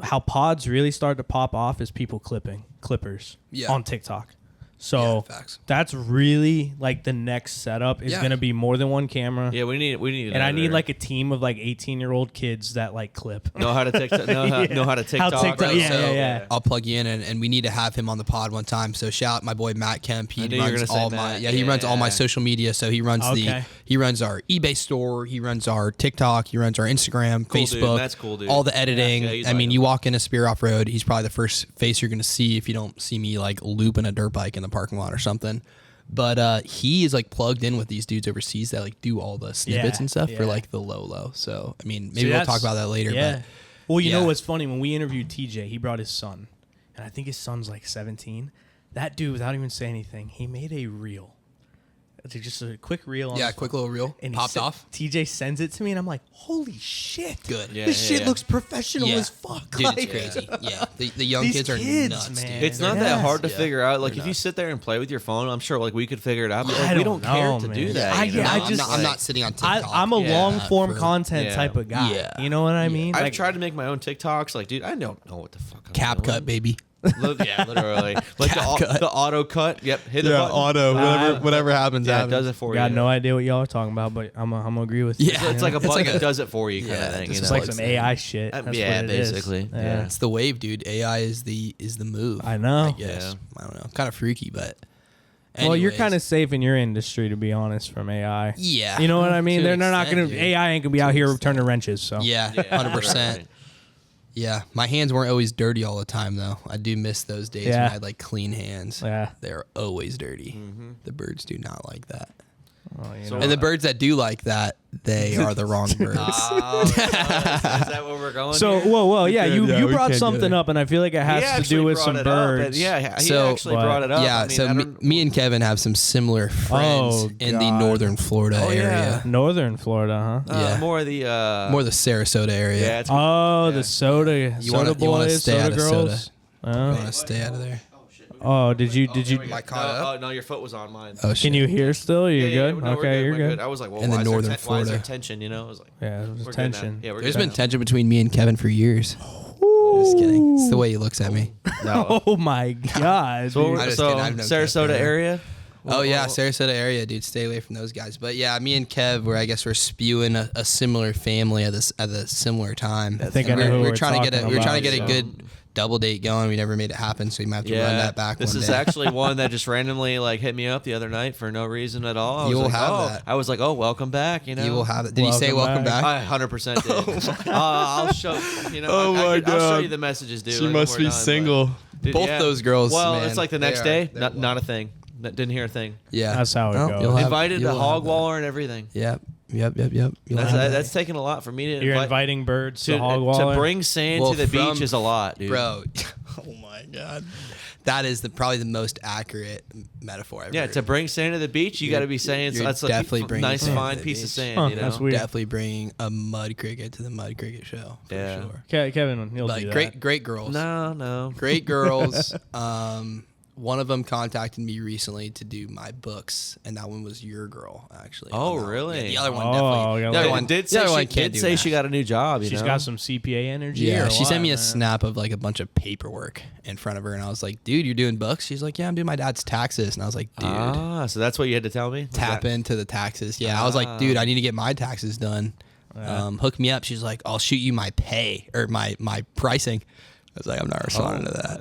how pods really start to pop off is people clippers Yeah. on TikTok. So Yeah, facts. that's really like the next setup is Yeah. going to be more than one camera. Yeah, we need. And I need like a team of like 18-year-old kids that like clip. know how to TikTok. Know how to TikTok. TikTok- Bro, yeah, so yeah, yeah. I'll plug you in, and we need to have him on the pod one time. So shout out my boy Matt Kemp. He I knew you were runs gonna say all my Matt. he runs all my Yeah. social media. So he runs Okay. he runs our eBay store. He runs our TikTok. He runs our Instagram, Cool dude. Facebook. Matt's cool, dude. All the editing. Yeah, he's I mean, like- you walk into Superior Offroad, he's probably the first face you're gonna see if you don't see me like looping a dirt bike in the parking lot or something. But he is like plugged in with these dudes overseas that like do all the snippets Yeah, and stuff for yeah. like the low. So I mean, maybe See, we'll that's- talk about that later. Yeah. But Well, you know yeah. what's funny? When we interviewed TJ, he brought his son. And I think his son's like 17. That dude, without even saying anything, he made a reel. It's just a quick reel. On yeah, his quick phone. little reel And he popped said- off. TJ sends it to me, and I'm like, holy shit. Good. Yeah, This yeah, shit yeah. looks professional Yeah. as fuck. Dude, Like- it's crazy. Yeah, the young These kids are kids, nuts, man. dude. It's not Yes. that hard to Yeah. figure out. Like They're if you not. sit there and play with your phone, I'm sure like we could figure it out. But I like, we don't don't care know, to man. do that. I- you yeah, know? I I'm just- not, I'm not sitting on TikTok. I'm a Yeah. long form for- content yeah. type of guy. Yeah. You know what I mean? I've Like, tried to make my own TikToks. Like, dude, I don't know what the fuck. I'm cap doing. cut, baby. Yeah, literally. Like Cap cut. the auto cut. Yep, hit the button. whatever happens. Yeah, it does it for got you. no idea what y'all are talking about, but I'm gonna agree with you. Yeah. It's like a It's button like a- that does it for you kind Yeah, of thing. this You is know? It's like Plugs some in. AI shit. That's yeah, what it is. basically. Yeah. It's the wave, dude. AI is the move. I know. I guess. Yeah. I don't know. Kind of freaky, but. Well, you're anyways. kind of safe in your industry, to be honest, from AI. Yeah. You know what I mean? To They're an not extent, gonna. dude. AI ain't gonna be out here turning wrenches. So Yeah, Yeah, 100%. right. Yeah, my hands weren't always dirty all the time though. I do miss those days when Yeah. I had like clean hands. Yeah. They're always dirty. The birds do not like that. Well, you So- know. And the birds that do like that, they are the wrong birds. Oh, is that where we're going? So, here? whoa, yeah, could, you yeah, we brought could do something it. up, and I feel like it has He to actually do with brought some it up, birds. and yeah, he So- actually But- brought it up. Yeah, I mean, so I me, don't- me and Kevin have some similar friends Oh, in the God. northern Florida Oh, yeah. area. Northern Florida, huh? Yeah. more of the More the Sarasota area. yeah. It's Oh, yeah. the soda, You soda wanna boys, stay soda out of girls. I want to stay out of there. Oh, did you? Am I caught no, up? oh no, your foot was on mine. Oh, shit. Can you hear still? You're good. no, we're Okay, good, you're we're good. I was like, well, In the why is there northern why is Florida. there tension? You know, I was like, Yeah, we're there's good tension. now. Yeah, we're There's good been now. tension between me and Kevin for years. Just kidding. It's the way he looks at me. No. Oh my God! So, dude. I'm just so kidding, I've known Sarasota Kev forever. area. Oh yeah, Sarasota area, dude. Stay away from those guys. But yeah, me and Kev, I guess we're spewing a similar family at a similar time. I think I And know who we're we're trying to get talking we were trying to about, get a so. good double date going. We never made it happen, so we might have to run that back. This one is day. actually one that just randomly like hit me up the other night for no reason at all. You will like, have oh. that. I was like, oh, welcome back. You know, You will have it. Did he say Welcome welcome back. back? I 100% did. I'll show you know. Oh my I'll show God. you the messages, dude. She like, must when be we're done, single. but- Dude, Both yeah. those girls. Well, man, it's like the they next are- day. they're Not a thing. Didn't hear a thing. Yeah, That's how it Well, goes. you'll have- Invited to you'll have hog that. waller and everything. Yep. You'll That's have that. that's taking a lot for me to You're invite, inviting birds to hog to waller. bring sand Well, to the from- beach is a lot, dude. Bro. Oh my God. That is probably the most accurate metaphor I've Yeah, heard. to bring sand to the beach, you got to be saying you're that's definitely like a bringing nice sand to fine the piece of beach. sand. Huh, you know, that's weird. Definitely bringing a mud cricket to the mud cricket show. For Yeah. sure. Kevin, he'll do Like that. great girls. No. Great girls. One of them contacted me recently to do my books, and that one was your girl, actually. Oh, On that one. really? Yeah, the other one Oh, definitely. yeah, The other like- one did the say other she one can't did do say that. she got a new job. You She's know? got some CPA energy. Yeah, or she sent what, me a man? snap of like a bunch of paperwork in front of her, and I was like, "Dude, you're doing books?" She's like, "Yeah, I'm doing my dad's taxes," and I was like, "Dude, Ah, so that's what you had to tell me. tap into the taxes." Yeah, I was like, "Dude, I need to get my taxes done. Hook me up." She's like, "I'll shoot you my pay or my pricing." I was like, "I'm not responding to that."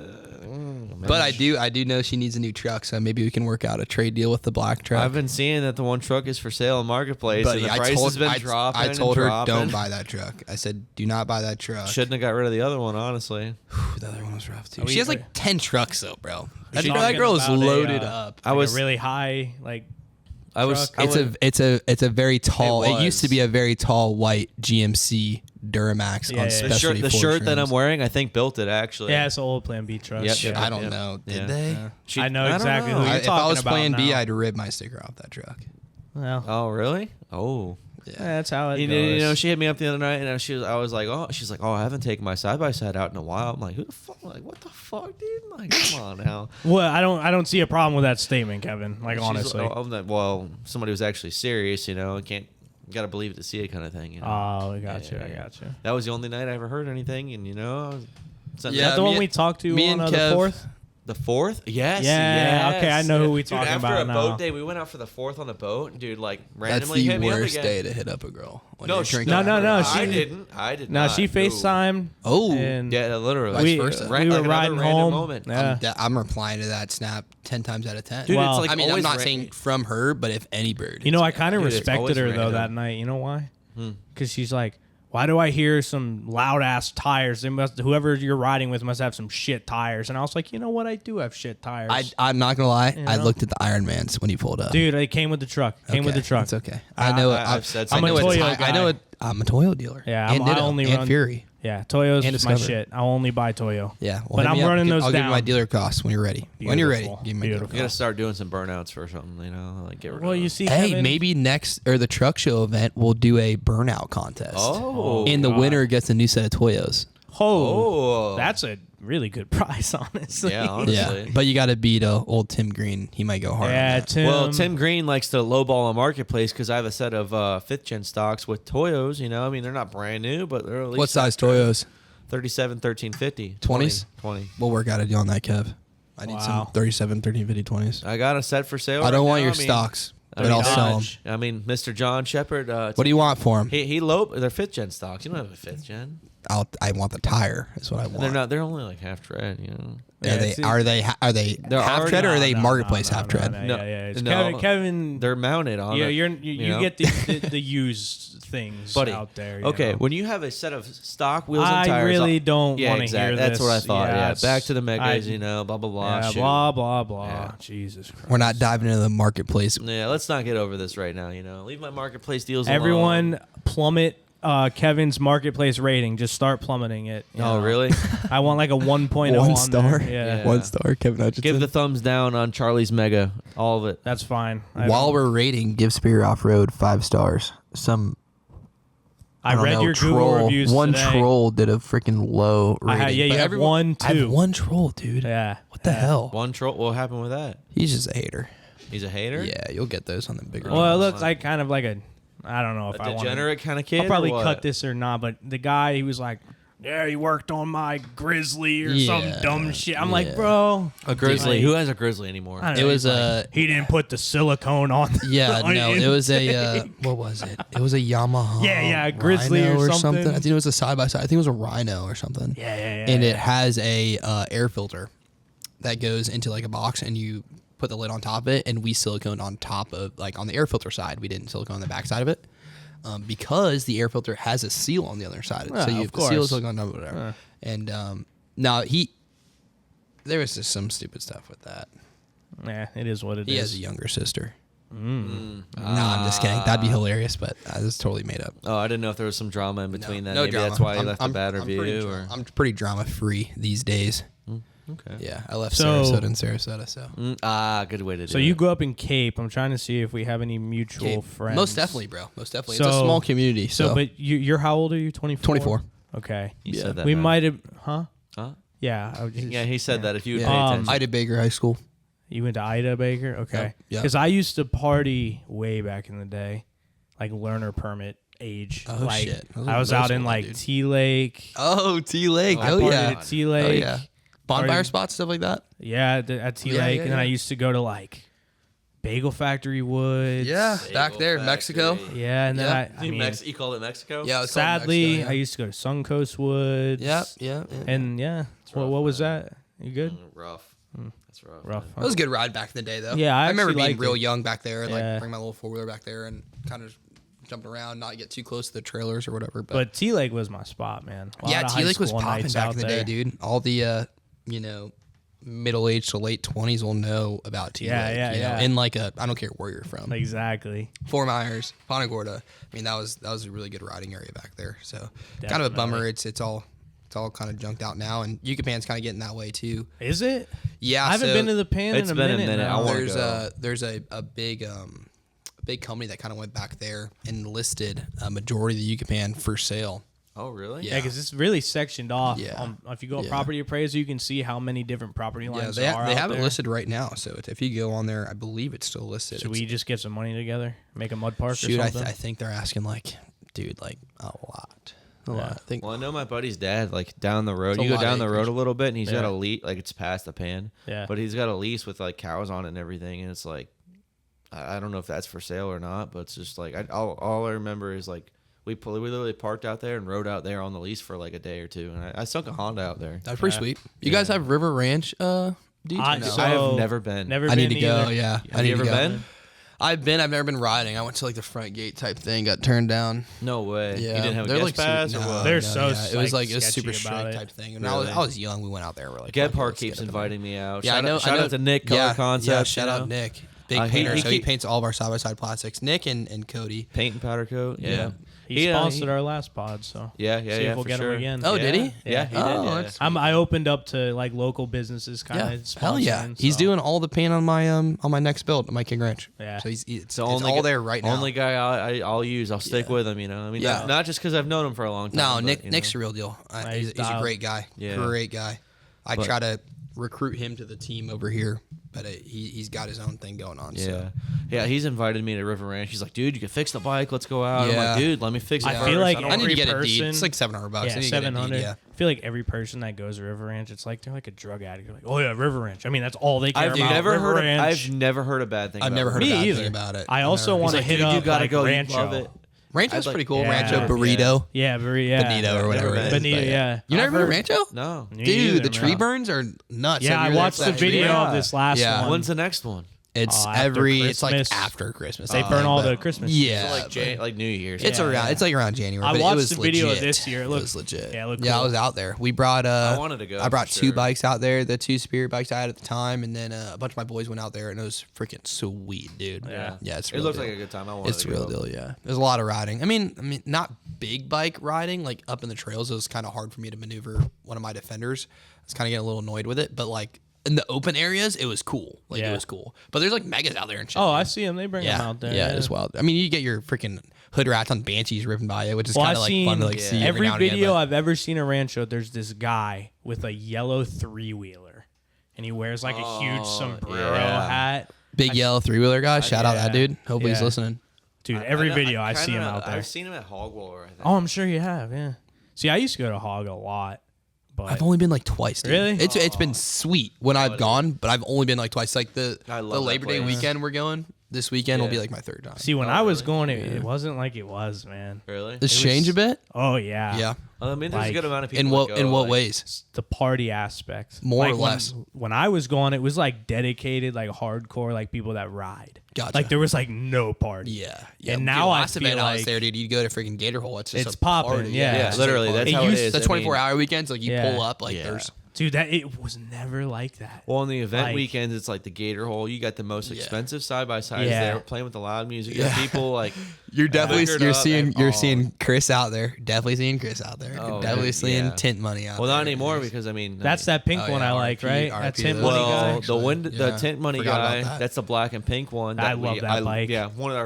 But I do know she needs a new truck, so maybe we can work out a trade deal with the black truck. I've been seeing that the one truck is for sale in Marketplace, But and the I price told, has been I, dropping. I told her, and dropping. don't buy that truck. I said, do not buy that truck. Shouldn't have got rid of the other one, honestly. The other one was rough too. Are we- She has like 10 trucks though, bro. That, She's that girl is talking about loaded a, up. I like was a really high, like I was truck. I was- It's a very tall. It used to was. be a very tall white GMC Duramax Yeah, on yeah. specialty The Ford shirt that trims. I'm wearing, I think built it actually. Yeah, it's an old Plan B truck. Yep, Yeah. I don't know. Did Yeah. they? She- I know don't exactly know. who you're If I talking was about Plan B, now. I'd rip my sticker off that truck. Well, Oh, really? Oh. Yeah. that's how it You goes. know, she hit me up the other night, and I was like, oh, she's like, oh, I haven't taken my side by side out in a while. I'm like, who the fuck? Like, what the fuck, dude? Like, come on now. Well, I don't see a problem with that statement, Kevin. Like, She's honestly. like, oh, I'm not- well, somebody was actually serious, you know. Got to believe it to see it, kind of thing. You know? Oh, I got you. Yeah, I yeah. got you. That was the only night I ever heard anything, and you know, I was Is that the one we talked to me on and the Kev- 4th? The fourth? Yes. Yeah, yes. okay, I know who we Dude, talking after about a now. boat day, we went out for the 4th on the boat, and dude, like, That's randomly the hit me up worst again. day to hit up a girl. When No, you're she- drinking No, no, no, alcohol. I she- didn't. I did No, not. she No. FaceTime. Oh. and Yeah, literally. Vice we, versa. we Right, were like another riding random home. moment. Yeah. I'm replying to that snap 10 times out of 10. Dude, Well, it's like I mean, I'm always not ra- saying from her, but if any bird. You know, I hits me kind of Dude, it's respected always her, though, random. that night. You know why? Because she's like, why do I hear some loud ass tires? Whoever you're riding with must have some shit tires. And I was like, you know what? I do have shit tires. I'm not gonna lie. You I know? looked at the Iron Mans when he pulled up. Dude, it came with the truck. Came with the truck. It's okay. I know. I've said I'm a something. Toyo I guy. know it. I'm a Toyo dealer. Yeah, and I Ditto, only and run Fury. Yeah, Toyo's And my Discover. shit. I'll only buy Toyo. Yeah, well, but hit I'm me up. running those I'll down. give you my dealer costs when you're ready. When you're ready, Beautiful. give me my dealer Beautiful. You gotta costs. start doing some burnouts for something, you know, like get rid Well, of you them. see, Hey, Kevin, maybe next or the truck show event we'll do a burnout contest. Oh. and the God. winner gets a new set of Toyos. Oh, Oh. that's a really good price, honestly. Yeah, honestly. Yeah, but you got to beat old Tim Green. He might go hard. on Yeah, that. Tim. Well, Tim Green likes to lowball on Marketplace because I have a set of 5th gen stocks with Toyos. You know, I mean, they're not brand new, but they're at least What size Toyos? 37, 13, 50. 20s? 20. We'll work out a deal on that, Kev. I need some Wow. 37, 13, 50, 20s. I got a set for sale. I don't right want now. your I mean, stocks, I but mean, I'll sell them. Dodge. I mean, Mr. John Shepard. What do you want for them? They're 5th gen stocks. You don't have a 5th gen. I want the tire. Is what I want. They're not. They're only like half tread. You know. Yeah, Are they They're half already- tread or are they No, marketplace no, half no, tread? no, No, yeah. It's no. Kevin. They're mounted on. Yeah, it, you know? get the used things Buddy, out there. you okay, know. when you have a set of stock wheels and I tires, really don't yeah, want to exactly. hear That's this. what I thought. Yeah, it's- back to the megas, I- you know, blah blah blah. Yeah, shoot. blah blah blah. Yeah. Jesus Christ. We're not diving into the marketplace. Yeah, let's not get over this right now. You know, leave my marketplace deals alone. Everyone plummet Kevin's marketplace rating. Just start plummeting it. you Oh, know. really? I want like a 1.0 One on star. there. Yeah, Yeah. 1 star, Kevin Hutchinson. Give the thumbs down on Charlie's Mega, all of it. that's fine. While we're rating, give Superior Offroad 5 stars. I don't read know, your Google troll. reviews One today. troll did a freaking low I rating. had- yeah, you but have everyone- one, I have two. one troll, dude. Yeah. What the hell? One troll. What happened with that? He's just a hater. He's a hater. Yeah, you'll get those on the bigger. Well, it ones. looks like kind of like a. I don't know if A I want. degenerate kind of kid. I'll probably or what? cut this or not, but the guy, he was like, yeah, he worked on my Grizzly or some Yeah, dumb shit. I'm yeah. like, bro. A grizzly. Like- Who has a grizzly anymore? I don't It know, was he's like, he didn't put the silicone on. Yeah, on no, it was a what was it? It was a Yamaha. Yeah, a Grizzly Rhino or something. I think it was a side by side. I think it was a Rhino or something. Yeah. And it has a air filter that goes into like a box, and you put the lid on top of it, and we siliconed on top of like on the air filter side. We didn't silicone on the back side of it. Because the air filter has a seal on the other side, so you have the seal silicone on whatever. And now there was just some stupid stuff with that. Yeah, it is what it is. He has a younger sister. No, I'm just kidding. That'd be hilarious, but that's totally made up. Oh, I didn't know if there was some drama in between that. No Maybe drama. that's why you I'm- left I'm- a bad I'm pretty review. dra- Or I'm pretty drama free these days. okay. Yeah, I left So- Sarasota and Sarasota. So Good way to do So it. you grew up in Cape. I'm trying to see if we have any mutual Okay, friends. most definitely, bro. Most definitely. It's a So- small community. So, But you're how old are you? 24? 24. Okay. You Yeah. said that. We man. might have, huh? Huh? Yeah. I was just- Yeah, he said that. If you would Yeah. pay attention. Ida Baker High School. You went to Ida Baker? Okay. Yeah. Because I used to party way back in the day, like learner permit age. Oh, like, shit. I was I was in middle out in school, like dude. T Lake. Oh, T Lake. I Oh partied yeah. at T Oh Lake. yeah. Bonfire Party- spots, stuff like that. Yeah, at T Yeah, Lake. yeah, And then I yeah. used to go to like Bagel Factory Woods. back there, Factory. Mexico. Yeah, and then Yeah. I mean, You called it Mexico? Yeah, it was called sadly, Mexico, I yeah. used to go to Suncoast Woods. Yep, yeah. And yeah, what was that? You good? Rough. That's rough. Rough. It was a good ride back in the day, though. Yeah, I remember actually being liked real it. young back there and Yeah. like bring my little 4-wheeler back there and kind of jumping around, not get too close to the trailers or whatever. But T Lake was my spot, man. A lot yeah, of T high Lake was school popping nights back out in the there. day, dude. All the middle age to late 20s will know about T-Leg. Yeah, you know, yeah. in like I don't care where you're from. Exactly. Fort Myers, Punta Gorda. I mean, that was a really good riding area back there. So kind of a Definitely. bummer. It's all kind of junked out now, and Yucatan's kind of getting that way too. Is it? Yeah, I haven't so been to the Pan It's in a been a minute. minute. I now. wanna there's a big company that kind of went back there and listed a majority of the Yucatan for sale. Oh, really? Yeah, because it's really sectioned off. Yeah. If you go on Yeah. Property Appraiser, you can see how many different property Yeah, lines they there are they out have it there. listed right now. So if you go on there, I believe it's still listed. Should It's- we just get some money together, make a mud park shoot? or I something? think they're asking like, dude, like a lot. A lot. I think. Well, I know my buddy's dad, like down the road. It's a You go lot of down the road acreage. a little bit, and he's got Yeah. a lease. Like it's past the Pan. Yeah. But he's got a lease with like cows on it and everything, and it's like, I don't know if that's for sale or not, but it's just like all I remember is like we literally parked out there and rode out there on the lease for like a day or two, and I sunk a Honda out there. That's pretty sweet. You guys have River Ranch, dudes? I- or no? so- I have never been. Never I need been to go. either. Yeah, Have I need you to ever go. been? I've never been riding. I went to like the front gate type thing, got turned down. No way. Yeah, You didn't have a they're guest like pass super, or no, what? They're no, so, yeah. It was like, like a sketchy super about strict it. type thing. And Really? I was young. We went out there. We're like, Get fuck it, Park let's get keeps up in inviting me out. there. Yeah, Shout out to Nick, Color yeah, Concepts. Yeah, shout you out know? Nick, big He painter. So he keep- paints all of our side by side plastics. Nick and Cody. Paint and powder coat. Yeah. He sponsored our last pod, so Yeah, see if we'll for get sure. him again. Oh, Yeah. did he? Yeah, he Oh, did. Yeah. that's- I opened up to like local businesses, kind Yeah, of. hell yeah. He's doing all the paint on my next build, on my King Ranch. Yeah. So it's the all only there right now. Only guy I'll use. I'll stick Yeah. with him. You know. I mean, Yeah. not just because I've known him for a long time. No, but, Nick. you Nick's know. the real deal. Yeah, He's a dialed. great guy. Yeah. Great guy. I But- try to recruit him to the team over here, but he's got his own thing going on. Yeah, So. yeah. He's invited me to River Ranch. He's like, dude, you can fix the bike. Let's go out. I'm Yeah. like, dude, let me fix it. I first. feel like I need to get a deed. person- It's like $700. I Yeah, need to get a deed, 700. Yeah. I feel like every person that goes to River Ranch, it's like they're like a drug addict. They're like, oh yeah, River Ranch. I mean, that's all they care I've about. never River heard. Ranch. I've never heard a bad thing. I've about never heard it. a Me bad either. thing about it. I I've also never- want to He's like, hit dude, up you gotta like go. Rancho. You love it. Rancho's I'd like- pretty cool. Yeah. Rancho Yeah. burrito, Yeah, yeah. bonito, or whatever. Never it is, been. Bonito, but yeah. You never I've been to heard- Rancho? No. Me Dude, either, the tree man. burns are nuts. Yeah, Have I you ever watched the seen that tree video burn? of this last Yeah. one. When's the next one? It's After it's like Christmas. after Christmas. They I burn think, all but- the Christmas. Yeah, So like but- like New Year's. It's Yeah, around. yeah. It's like around January. I but watched it was the video legit. this year. It looked- was legit. yeah, it looked I cool. was out there. We brought. I wanted to go, I brought for 2 sure. bikes out there. The 2 Superior bikes I had at the time, and then a bunch of my boys went out there, and it was freaking sweet, dude. Yeah. yeah. It's It real looks deal. like a good time. I wanted It's to the real go. deal. Yeah, there's a lot of riding. I mean, not big bike riding. Like up in the trails, it was kind of hard for me to maneuver one of my Defenders. I was kind of getting a little annoyed with it, but like in the open areas, it was cool. Like Yeah. it was cool. But there's like megas out there and shit. Oh, dude. I see them. They bring them Yeah, out there. yeah, it's wild. I mean, you get your freaking hood rats on Banshees ripping by you, which is Well, kind I've of like seen fun to like see every now and again, video but- I've ever seen a Rancho. There's this guy with a yellow 3-wheeler, and he wears like a huge sombrero yeah. hat. Big yellow 3-wheeler guy. Shout out that yeah. dude. Hopefully he's Yeah. listening. Dude, every know- video I see kinda him know- out there. I've seen him at Hogwaller, I think. Oh, I'm sure you have. Yeah. See, I used to go to Hog a lot, but I've only been like twice, dude. Really? It's been sweet when I've gone, but I've only been like twice. Like the I love the that Labor Day place. weekend we're going. This weekend will be Yeah. like my 3rd time. see, when Oh, I was really? going, it wasn't like it was, man. Really? It's changed a bit. Oh yeah, Yeah. I mean, there's a Like, good amount of people. In what that go, in what like- ways? It's the party aspect, More or Like, less. When I was going, it was like dedicated, like hardcore, like people that ride. Gotcha. Like there was like no party. Yeah. Yeah. And Dude, now I last feel event I was like there, dude. You'd go to freaking Gator Hole. It's just it's a popping, party. yeah. Yeah, it's literally. a That's party. how it used- is. The I mean, 24-hour weekends, like you Yeah. pull up, like Yeah. there's Dude, that it was never like that. Well, on the event Like- weekends, it's like the Gator Hole. You got the most Yeah. expensive side by sides Yeah. there, playing with the loud music. You got people like You're definitely figured you're up seeing and- you're oh. seeing Chris out there. Definitely seeing Chris out there. Oh, Definitely yeah. seeing Yeah. tint money out Well, there. not anymore because I mean That's that pink Oh, one yeah, I like, RP, right? RP, That's him, those money are guy. Well, actually. the Yeah. tint money Forgot about guy. that. That's the black and pink one. I love that bike. Yeah, one of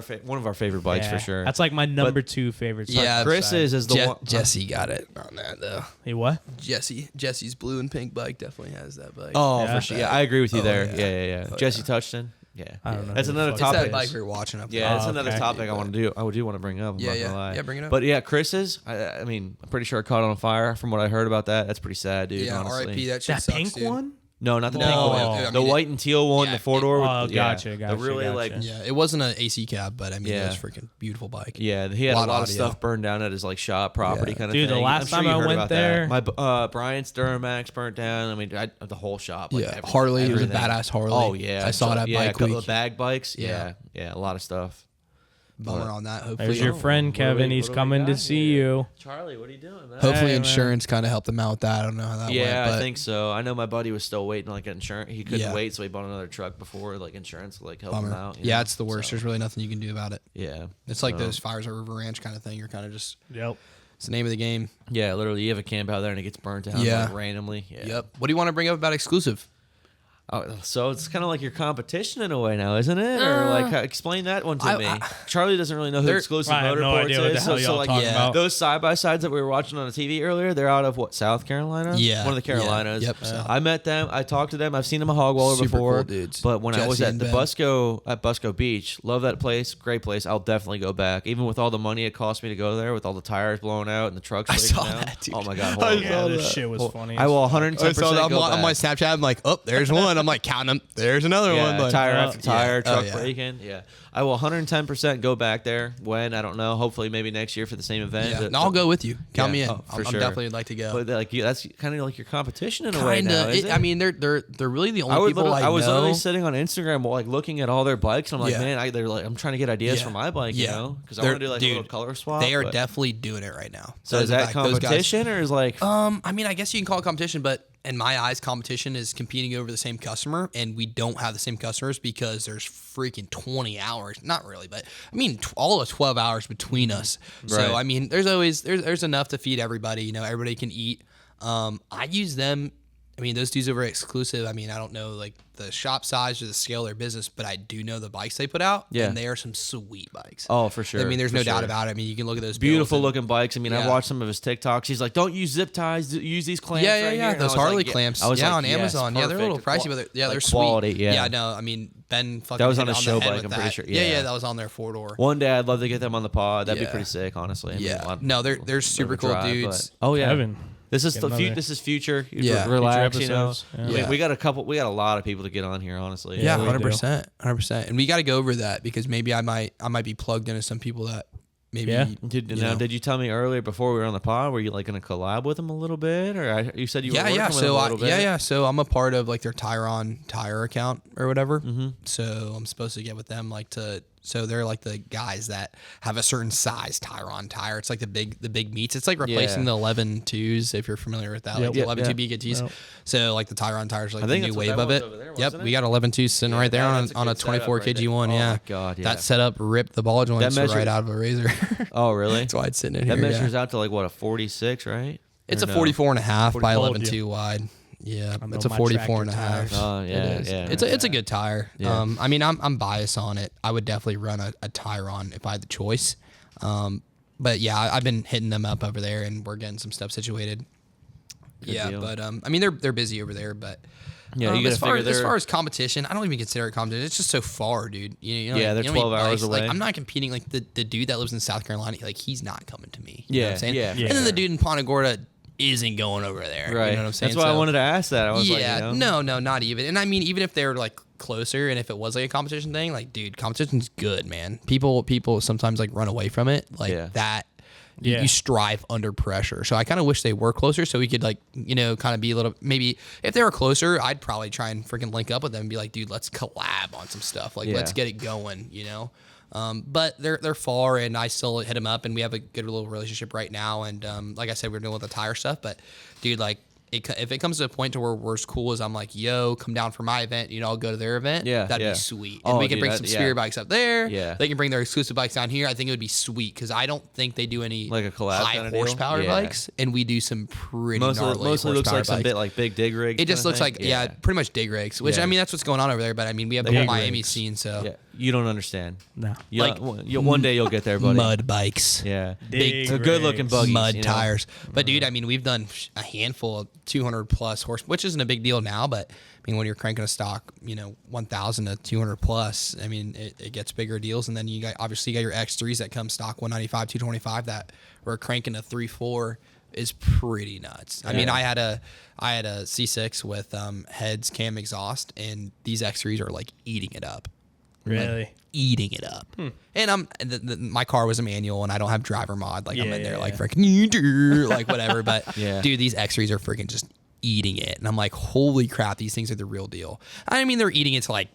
our favorite bikes Yeah. for sure. That's like my number 2 favorite. side Yeah, by Chris's side. is the one. Jesse got it on that though. Hey, what? Jesse's blue and pink bike definitely has that bike. Oh, Yeah. for sure. Yeah, I agree with you Oh, there. yeah. Yeah. Oh, Jesse yeah. Touchton. Yeah, I don't know That's who the another fuck it's topic. that bike we were watching up there. Yeah, that's Oh, another okay. topic I want to do. I do want to bring up. I'm Yeah, not yeah. gonna lie. Yeah, bring it up. But yeah, Chris's. I mean, I'm pretty sure it caught on fire. From what I heard about that, that's pretty sad, dude. Yeah, honestly. R.I.P. That shit That sucks, pink dude. one? No, not the No, pink one. I The mean, white and teal one, yeah, the 4-door. Oh, with, yeah, gotcha, the really gotcha. like. Yeah, it wasn't an AC cab, but I mean, Yeah. it was a freaking beautiful bike. Yeah, he had a lot of audio. stuff burned down at his like shop property Yeah. kind of Dude, thing. the last I'm sure time you I heard went about there- that. My Brian's Duramax burnt down. I mean, the whole shop. Like, Yeah, everything- Harley, it was a everything. badass Harley. Oh yeah, I saw that yeah, bike a couple week. of bag bikes. Yeah. Yeah, a lot of stuff. bummer on that. Hopefully, There's your friend what do Kevin. we- He's what do we coming to got see here? you. Charlie, what are you doing, man? hopefully Hey, man. insurance kind of helped them out with that. I don't know how that went. Yeah, But I think so. I know my buddy was still waiting like insurance. He couldn't Yeah. wait, so he bought another truck before like insurance like help bummer. him out. you Yeah, know? it's the worst. So, There's really nothing you can do about it. yeah, It's like so- those fires at River Ranch kind of thing. You're kind of just Yep. it's the name of the game. Yeah, literally, you have a camp out there and it gets burnt down Yeah. like, randomly. Yeah. Yep. What do you want to bring up about exclusive? Oh, so it's kind of like your competition in a way now, isn't it? Or like, explain that one to me. Charlie doesn't really know who They're- Exclusive I have no Motorsports idea what the is. hell So, y'all like, talking about. those side by sides that we were watching on the TV earlier, they're out of what, South Carolina? Yeah. one of the Yeah. Carolinas. Yep, South. I met them. I talked to them. I've seen them at Hogwaller Super before. cool dudes. But when I was Jesse at and the Ben. Busco Beach, love that place, great place. I'll definitely go back, even with all the money it cost me to go there, with all the tires blowing out and the trucks. I breaking saw out. that, dude. Oh my god, I horrible. Yeah, saw this that. shit was funny. I will 110% go on my back. Snapchat. I'm like, oh, there's one. I'm like counting them. There's another one. Yeah, Like, tire oh, after tire, yeah. Oh, truck yeah. breaking. Yeah, I will 110% go back there. When I don't know. Hopefully, maybe next year for the same event. Yeah. But- No, I'll go with you. Count Yeah. me in. Oh, for I'm sure. definitely would like to go. But like that's kind of like your competition in a way now. Kinda. Is it? I mean, they're really the only I, would people literally, I I was know. literally sitting on Instagram, like looking at all their bikes. And I'm like, Yeah. man, they're like, I'm trying to get ideas Yeah. for my bike, you Yeah. know, because I They're- want to do like dude, a little color swap. They are but- definitely doing it right now. So is that those guys- competition or is like? I mean, I guess you can call it competition, but in my eyes, competition is competing over the same customer, and we don't have the same customers because there's freaking 20 hours. Not really, but I mean, all of 12 hours between us. So Right. I mean, there's enough to feed everybody. You know, everybody can eat. I use them. I mean, those dudes over at Exclusive. I mean, I don't know like the shop size or the scale of their business, but I do know the bikes they put out. Yeah. And they are some sweet bikes. Oh, for sure. I mean, there's for no doubt sure. about it. I mean, you can look at those Beautiful builds and- looking bikes. I mean, I've Yeah. watched some of his TikToks. He's like, "Don't use zip ties. Use these clamps." Yeah, yeah, right yeah. here." And I Those was like, Harley yeah. clamps. I was Yeah, like, on yes, Amazon. Yeah, they're a little perfect. pricey, but they're Like sweet. quality, yeah. Yeah, no, I mean Ben fucking That was hit on it a the show head bike, with I'm that. pretty sure. Yeah, Yeah. that was on their 4-door. One day I'd love to get them on the pod. That'd be Yeah. pretty sick, honestly. I mean, Yeah. a lot- No, they're bit super of a cool drive, dudes. but- oh yeah, Kevin. this is Get the another- this is future. Yeah. Relax, Future you know. episodes. Yeah. Yeah. We got a lot of people to get on here, honestly. Yeah, we do. 100%, 100%. And we got to go over that because maybe I might be plugged into some people that maybe. Yeah. Did you know. did you tell me earlier before we were on the pod? Were you like going to collab with them a little bit, or you said you were Yeah, working yeah. with So them a little bit? yeah. So I'm a part of like their Tyron tire account or whatever. Mm-hmm. So I'm supposed to get with them like to. So they're like the guys that have a certain size Tyron tire. It's like the big meats. It's like replacing Yeah. the 11.2s if you're familiar with that. Yep. Like the Yep, 11.2 yeah. BKTs. Yep. So like the Tyron tires are like I think the new that's what wave that of was it. over there, Yep, wasn't we it? got 11.2s sitting Yeah, right there that's on a good setup 24 right kg there. one. Oh Yeah, my God, yeah. That setup ripped the ball joints measure- right out of a razor. Oh, really? That's why it's sitting in That here. measures yeah. out to like what, a 46, right? It's Or a no? 44 and a half by Told 11.2 wide. Yeah, I know it's a my 44 and a tractor half. tires. Oh, yeah, It is. yeah. It's a good tire. Yeah. I mean, I'm biased on it. I would definitely run a Tyron if I had the choice. But yeah, I've been hitting them up over there, and we're getting some stuff situated. Yeah, deal. but I mean, they're busy over there, but. Yeah, you gotta as far figure as they're- far as competition, I don't even consider it competition. It's just so far, dude. You know, Yeah, they're you know how 12 many hours bikes- like, away. I'm not competing. Like the dude that lives in South Carolina, like he's not coming to me. You know Yeah, what I'm saying? yeah, And then for the dude in Punta Gorda isn't going over there. Right. You know what I'm saying? That's why I So- wanted to ask that. I was yeah, like, you know? no, not even. And I mean, even if they're like closer, and if it was like a competition thing, like, dude, competition's good, man. People sometimes like run away from it, like Yeah. that. Yeah. You strive under pressure. So I kind of wish they were closer, so we could like, you know, kind of be a little. Maybe if they were closer, I'd probably try and freaking link up with them and be like, dude, let's collab on some stuff. Like, Yeah. let's get it going, you know. But they're far, and I still hit them up, and we have a good little relationship right now. And like I said, we're doing with the tire stuff. But dude, like, if it comes to a point to where we're as cool as I'm like, yo, come down for my event, you know, I'll go to their event. Yeah, That'd yeah. be sweet. And Oh, we can dude, bring that- some yeah. Superior bikes up there. Yeah. They can bring their exclusive bikes down here. I think it would be sweet because I don't think they do any Like a collab high kinda deal? horsepower Yeah. bikes, and we do some pretty gnarly Mostly looks horsepower like some bikes. bit like big dig rigs. It just kinda looks thing. like yeah, pretty much dig rigs. Which Yeah. I mean, that's what's going on over there. But I mean, we have the Dig whole Miami rigs. scene, so Yeah. You don't understand. No. You'll- Like, one day you'll get there, buddy. mud bikes. Yeah. Dig They're good looking rigs. buggies. Mud you know? tires. But dude, I mean, we've done a handful of 200 plus horse, which isn't a big deal now. But I mean, when you're cranking a stock, you know, 1,000 to 200 plus, I mean, it gets bigger deals. And then you got obviously you got your X3s that come stock 195, 225 that we're cranking a 3.4 is pretty nuts. I mean, Yeah. I had a C6 with heads cam exhaust, and these X3s are like eating it up. Really? Eating it up. And my car was a manual, and I don't have driver mod. Like I'm in there Yeah. like freaking like whatever. But Yeah. dude, these X3s are freaking just eating it, and I'm like, holy crap, these things are the real deal. I mean, they're eating it to like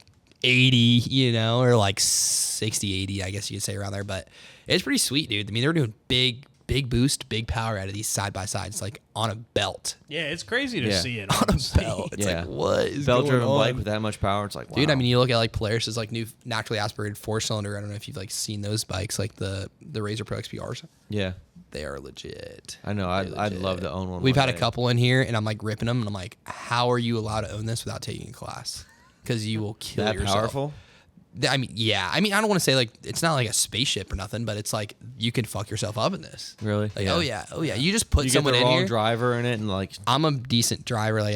80, you know, or like 60, 80, I guess you could say around there. But it's pretty sweet, dude. I mean, they're doing big boost, big power out of these side by sides, like on a belt. Yeah, it's crazy to see it On a belt. It's Yeah. like, what is Belt going driven on? bike with that much power. It's like, wow. Dude, I mean, you look at like Polaris's like new naturally aspirated 4-cylinder. I don't know if you've like seen those bikes, like the Razor Pro XPRs. yeah. They are legit. I know. I'd love to own one. We've one had a day. couple in here, and I'm like ripping them, and I'm like, how are you allowed to own this without taking a class? Because you will kill that yourself. powerful. I mean, yeah. I mean, I don't want to say like it's not like a spaceship or nothing, but it's like you can fuck yourself up in this. Really? Like, oh yeah. You just put You get someone the in wrong here. driver in it, and like, I'm a decent driver. Like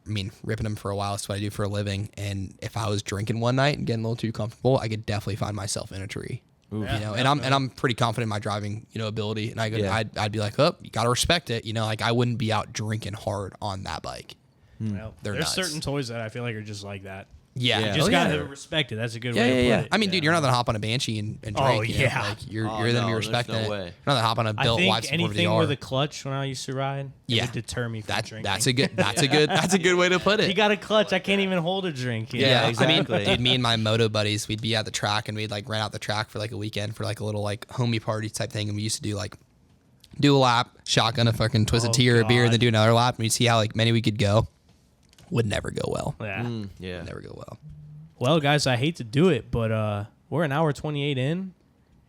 ripping them for a while. That's what I do for a living. And if I was drinking one night and getting a little too comfortable, I could definitely find myself in a tree. You know, and I'm pretty confident in my driving, you know, ability. And I'd be like, oh, you gotta respect it. You know, like I wouldn't be out drinking hard on that bike. Well, They're there's nuts. certain toys that I feel like are just like that. Yeah, Yeah. You just Oh, gotta yeah. respect it. That's a good Yeah, way to yeah, put yeah. it. I mean, dude, you're not gonna hop on a Banshee and drink. Oh, you know? yeah. Like you're Oh, gonna no, be there's respecting no it. way. You're not gonna hop on a I built think wide anything VR. with a clutch when I used to ride, it Yeah. would deter me from drinking. That's a good way to put it. You got a clutch, I can't even hold a drink. you Yeah, know? exactly. I mean, dude, me and my moto buddies, we'd be at the track and we'd like rent out the track for like a weekend for like a little like homie party type thing. And we used to do like do a lap, shotgun a fucking twisted tea or a beer, and then God. do another lap. And we'd see how like many we could go. Would never go well. Yeah. yeah. Never go well. Well, guys, I hate to do it, but we're an hour 28 in,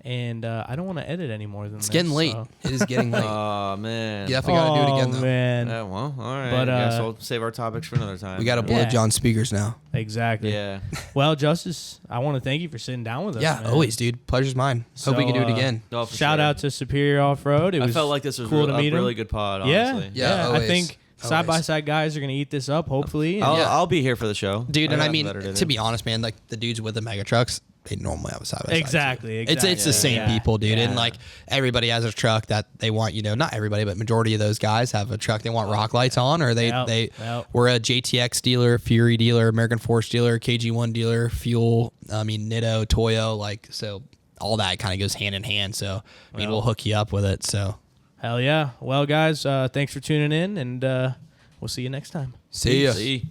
and I don't want to edit any more than It's this. getting late. so- It is getting late. Oh man. You definitely gotta do it again though. man. Yeah, well, all right. But, I guess we'll save our topics for another time. We gotta blow Yeah. John's speakers now. Exactly. Yeah. Well, Justice, I want to thank you for sitting down with us. Yeah, man. always, dude. Pleasure's mine. Hope we So, can do it again. No, for Shout sure. out to Superior Offroad. It I was felt like this was cool to a meet him. really good pod. Yeah, Honestly. Yeah, I always. think side by Always. side guys are gonna eat this up, hopefully. I'll, and- Yeah. I'll be here for the show, Dude, and I got mean, better to be honest, man, like the dudes with the mega trucks, they normally have a side by side. Exactly, It's the exactly. same Yeah. people, dude. Yeah. And like everybody has a truck that they want, you know, not everybody, but majority of those guys have a truck they want rock lights on, or Yep, they yep. we're a JTX dealer, Fury dealer, American Force dealer, KG1 dealer, Fuel, I mean Nitto, Toyo, like so all that kind of goes hand in hand. So I mean, Well. we'll hook you up with it. So Hell yeah. Well, guys, thanks for tuning in, and we'll see you next time. see ya. See.